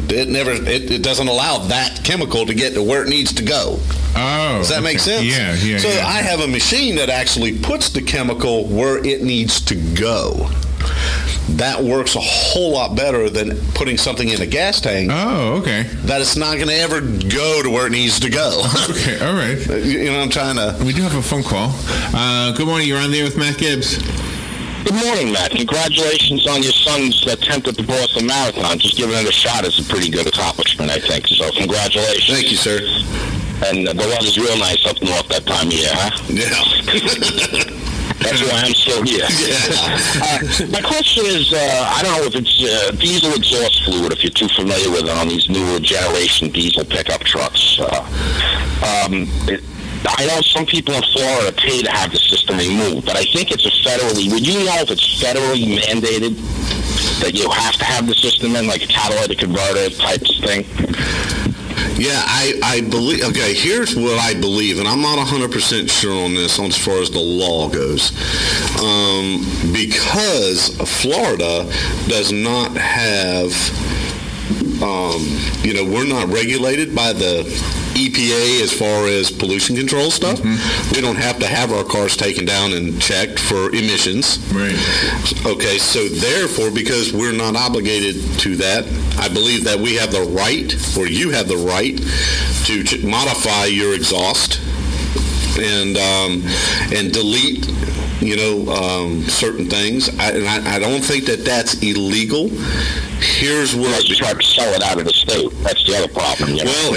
it doesn't allow that chemical to get to where it needs to go. Oh, does that make sense? Yeah. So I have a machine that actually puts the chemical where it needs to go. That works a whole lot better than putting something in a gas tank. Oh, okay. That it's not going to ever go to where it needs to go. Okay, all right. I'm trying to... We do have a phone call. Good morning. You're on there with Matt Gibbs. Good morning, Matt. Congratulations on your son's attempt at the Boston Marathon. Just giving it a shot is a pretty good accomplishment, I think. So congratulations. Thank you, sir. And the weather's real nice up north that time of year, huh? Yeah. That's why I'm still here. Yeah. My question is, I don't know if it's diesel exhaust fluid, if you're too familiar with it on these newer generation diesel pickup trucks. I know some people in Florida pay to have the system removed, but I think it's would you know if it's federally mandated that you have to have the system in, like a catalytic converter type thing? Yeah, I believe. Okay, here's what I believe, and I'm not 100% sure on this as far as the law goes, because Florida does not have. We're not regulated by the EPA as far as pollution control stuff. Mm-hmm. We don't have to have our cars taken down and checked for emissions. Right. Okay, so therefore, because we're not obligated to that, I believe that we have the right, or you have the right, to modify your exhaust and delete certain things. I don't think that that's illegal. Here's where you try to sell it out of the state. That's the other problem. Well,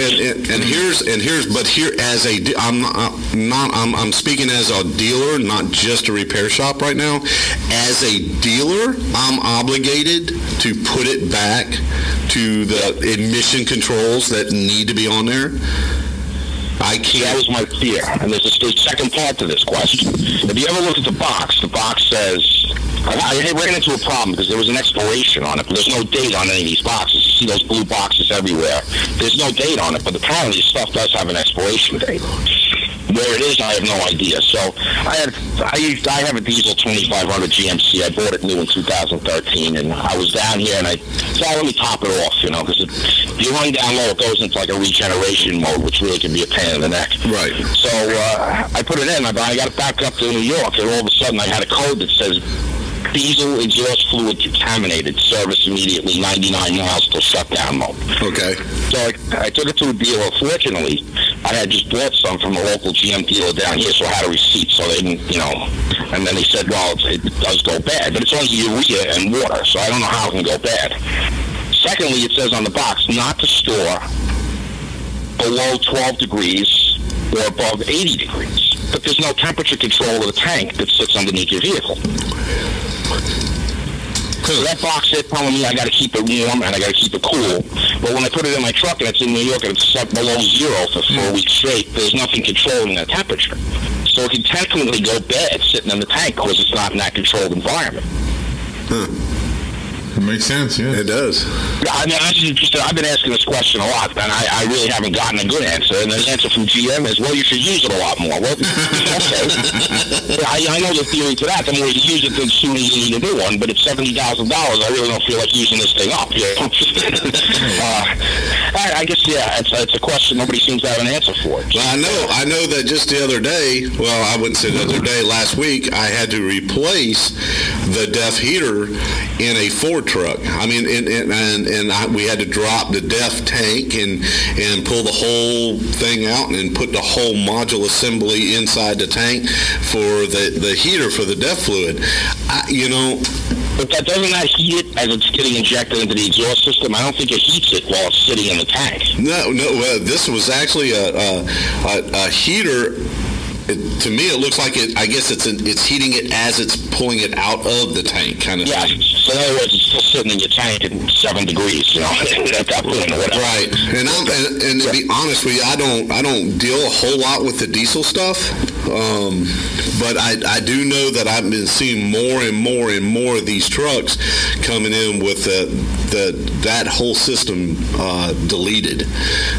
I'm speaking as a dealer, not just a repair shop right now. As a dealer, I'm obligated to put it back to the emission controls that need to be on there. I can't. That was my fear. And there's a second part to this question. If you ever look at the box says, I ran into a problem because there was an expiration on it, but there's no date on any of these boxes. You see those blue boxes everywhere. There's no date on it, but apparently stuff does have an expiration date. Where it is, I have no idea. So I have a diesel 2500 GMC. I bought it new in 2013, and I was down here, and I thought, let me top it off, because if you run down low, it goes into like a regeneration mode, which really can be a pain in the neck. Right. So I put it in. I got it back up to New York, and all of a sudden I had a code that says diesel exhaust fluid contaminated. Service immediately, 99 miles till shutdown mode. Okay. So I took it to a dealer. Fortunately, I had just bought some from a local GM dealer down here, so I had a receipt. So they didn't, and then they said, well, it does go bad, but it's only urea and water, so I don't know how it can go bad. Secondly, it says on the box not to store below 12 degrees or above 80 degrees. But there's no temperature control of the tank that sits underneath your vehicle. So that box is telling me I got to keep it warm and I got to keep it cool. But when I put it in my truck and it's in New York and it's set below zero for 4 weeks straight, there's nothing controlling that temperature. So it can technically go bad sitting in the tank because it's not in that controlled environment. It makes sense, yeah. It does. Yeah, I mean, I've been asking this question a lot, and I really haven't gotten a good answer. And the answer from GM is, well, you should use it a lot more. Well, okay. I know the theory to that. The more you use it, the sooner you need a new one. But it's $70,000. I really don't feel like using this thing up. I guess, it's a question nobody seems to have an answer for. Well, I know that just the other day, well, I wouldn't say the other day, last week, I had to replace the DEF heater in a Ford truck. I mean, we had to drop the DEF tank and pull the whole thing out and put the whole module assembly inside the tank for the heater for the DEF fluid. But doesn't that heat it as it's getting injected into the exhaust system? I don't think it heats it while it's sitting in the tank. No. This was actually a heater. To me, it looks like it. I guess it's heating it as it's pulling it out of the tank, kind of thing. So in other words, it's still sitting in your tank at 7 degrees, at that point or whatever. Right. And to be honest with you, I don't deal a whole lot with the diesel stuff, but I do know that I've been seeing more and more and more of these trucks coming in with that whole system deleted.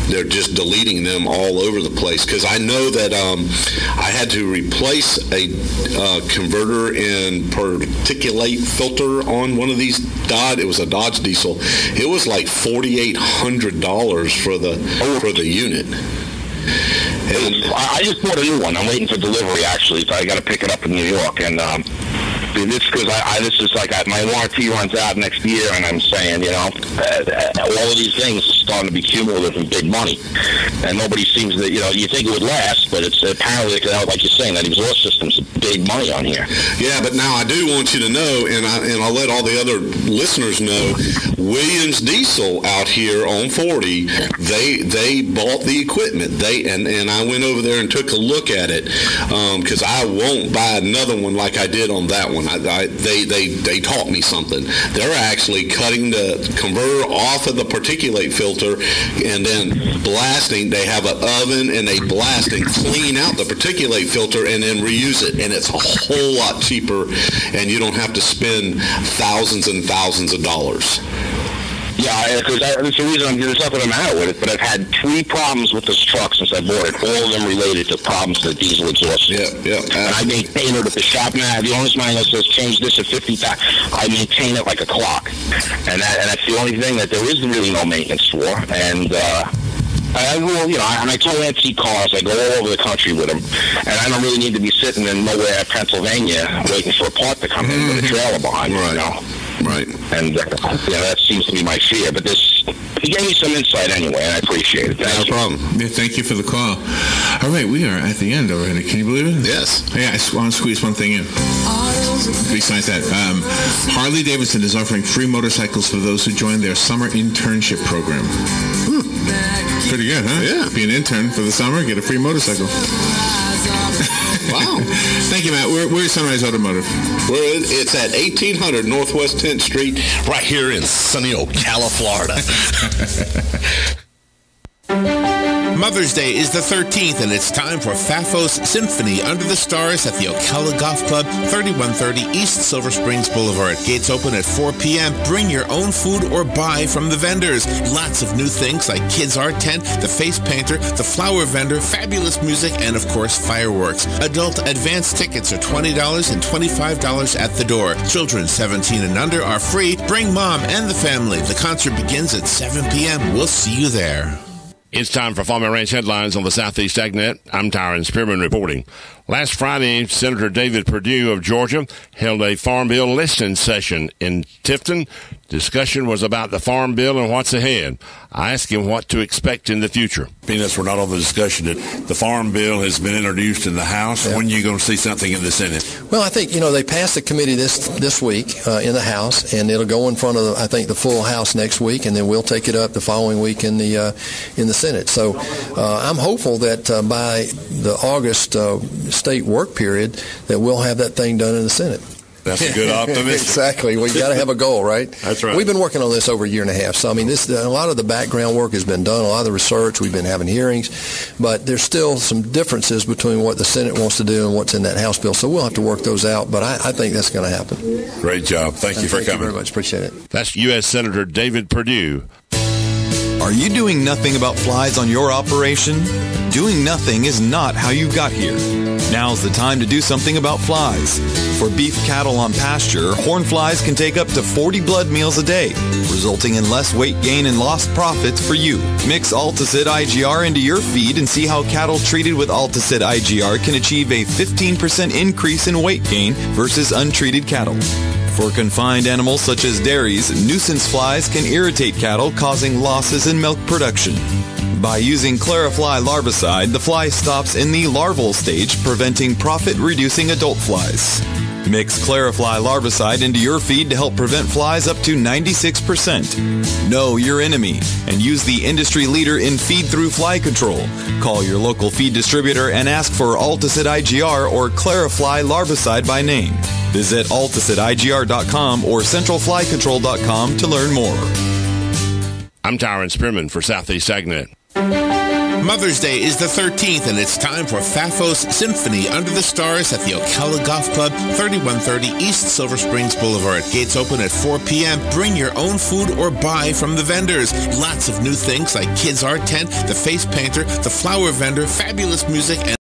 They're just deleting them all over the place because I know that. I had to replace a converter and particulate filter on one of these Dodge. It was a Dodge diesel. It was like $4,800 for the unit. And I just bought a new one. I'm waiting for delivery. Actually, so I got to pick it up in New York. And this because this is like my warranty runs out next year, and I'm saying, all of these things are starting to be cumulative and big money, and nobody seems to, you think it would last, but it's apparently, like you're saying, that exhaust system's big money on here. Yeah, but now I do want you to know, and I'll let all the other listeners know, Williams Diesel out here on 40, they bought the equipment. And I went over there and took a look at it because I won't buy another one like I did on that one. one. They taught me something. They're actually cutting the converter off of the particulate filter and then blasting. They have an oven and they blast and clean out the particulate filter and then reuse it. And it's a whole lot cheaper, and you don't have to spend thousands and thousands of dollars. Yeah, because that's the reason there's nothing the matter with it, but I've had 3 problems with this truck since I bought it, all of them related to problems with the diesel exhaust. Yeah. And I maintain it at the shop now. The owner's manual says change this at 50,000. I maintain it like a clock. And that's the only thing that there is really no maintenance for. And, I tow antique cars. I go all over the country with them, and I don't really need to be sitting in nowhere, Pennsylvania, waiting for a part to come in with a trailer behind me, you know? Right. And that seems to be my fear. But you gave me some insight anyway, and I appreciate it. No problem. Yeah, thank you for the call. All right, we are at the end already. Can you believe it? Yes. Yeah, I want to squeeze one thing in. Besides that, Harley Davidson is offering free motorcycles for those who join their summer internship program. Pretty good, huh? Yeah. Be an intern for the summer, get a free motorcycle. Wow. Thank you, Matt. Where's Sunrise Automotive? It's at 1800 Northwest 10th Street, right here in sunny Ocala, Florida. Mother's Day is the 13th, and it's time for Fafos Symphony Under the Stars at the Ocala Golf Club, 3130 East Silver Springs Boulevard. Gates open at 4 p.m. Bring your own food or buy from the vendors. Lots of new things like Kids Art Tent, the Face Painter, the Flower Vendor, fabulous music, and of course, fireworks. Adult advance tickets are $20 and $25 at the door. Children 17 and under are free. Bring mom and the family. The concert begins at 7 p.m. We'll see you there. It's time for Farm and Ranch Headlines on the Southeast AgNet. I'm Tyron Spearman reporting. Last Friday, Senator David Perdue of Georgia held a Farm Bill listening session in Tifton. Discussion was about the Farm Bill and what's ahead. I asked him what to expect in the future. Peanuts were not on the discussion. The Farm Bill has been introduced in the House. Yeah. When are you going to see something in the Senate? Well, I think, they passed the committee this week in the House, and it'll go in front of, the full House next week, and then we'll take it up the following week in the Senate. So I'm hopeful that by the August state work period that we'll have that thing done in the Senate. That's a good optimism. Exactly. We got to have a goal, right? That's right. We've been working on this over a year and a half. So, a lot of the background work has been done, a lot of the research, we've been having hearings, but there's still some differences between what the Senate wants to do and what's in that House bill. So we'll have to work those out, but I think that's going to happen. Great job. Thank you for coming. Thank you very much. Appreciate it. That's U.S. Senator David Perdue. Are you doing nothing about flies on your operation? Doing nothing is not how you got here. Now's the time to do something about flies. For beef cattle on pasture, horn flies can take up to 40 blood meals a day, resulting in less weight gain and lost profits for you. Mix Alticid IGR into your feed and see how cattle treated with Alticid IGR can achieve a 15% increase in weight gain versus untreated cattle. For confined animals such as dairies, nuisance flies can irritate cattle, causing losses in milk production. By using Clarifly larvicide, the fly stops in the larval stage, preventing profit-reducing adult flies. Mix Clarifly larvicide into your feed to help prevent flies up to 96%. Know your enemy and use the industry leader in feed-through fly control. Call your local feed distributor and ask for Alticid IGR or Clarifly larvicide by name. Visit AlticidIGR.com or CentralFlyControl.com to learn more. I'm Tyron Spearman for Southeast AgNet. Mother's Day is the 13th, and it's time for Fafos Symphony Under the Stars at the Ocala Golf Club, 3130 East Silver Springs Boulevard. Gates open at 4 p.m. Bring your own food or buy from the vendors. Lots of new things like Kids Art Tent, the Face Painter, the Flower Vendor, fabulous music, and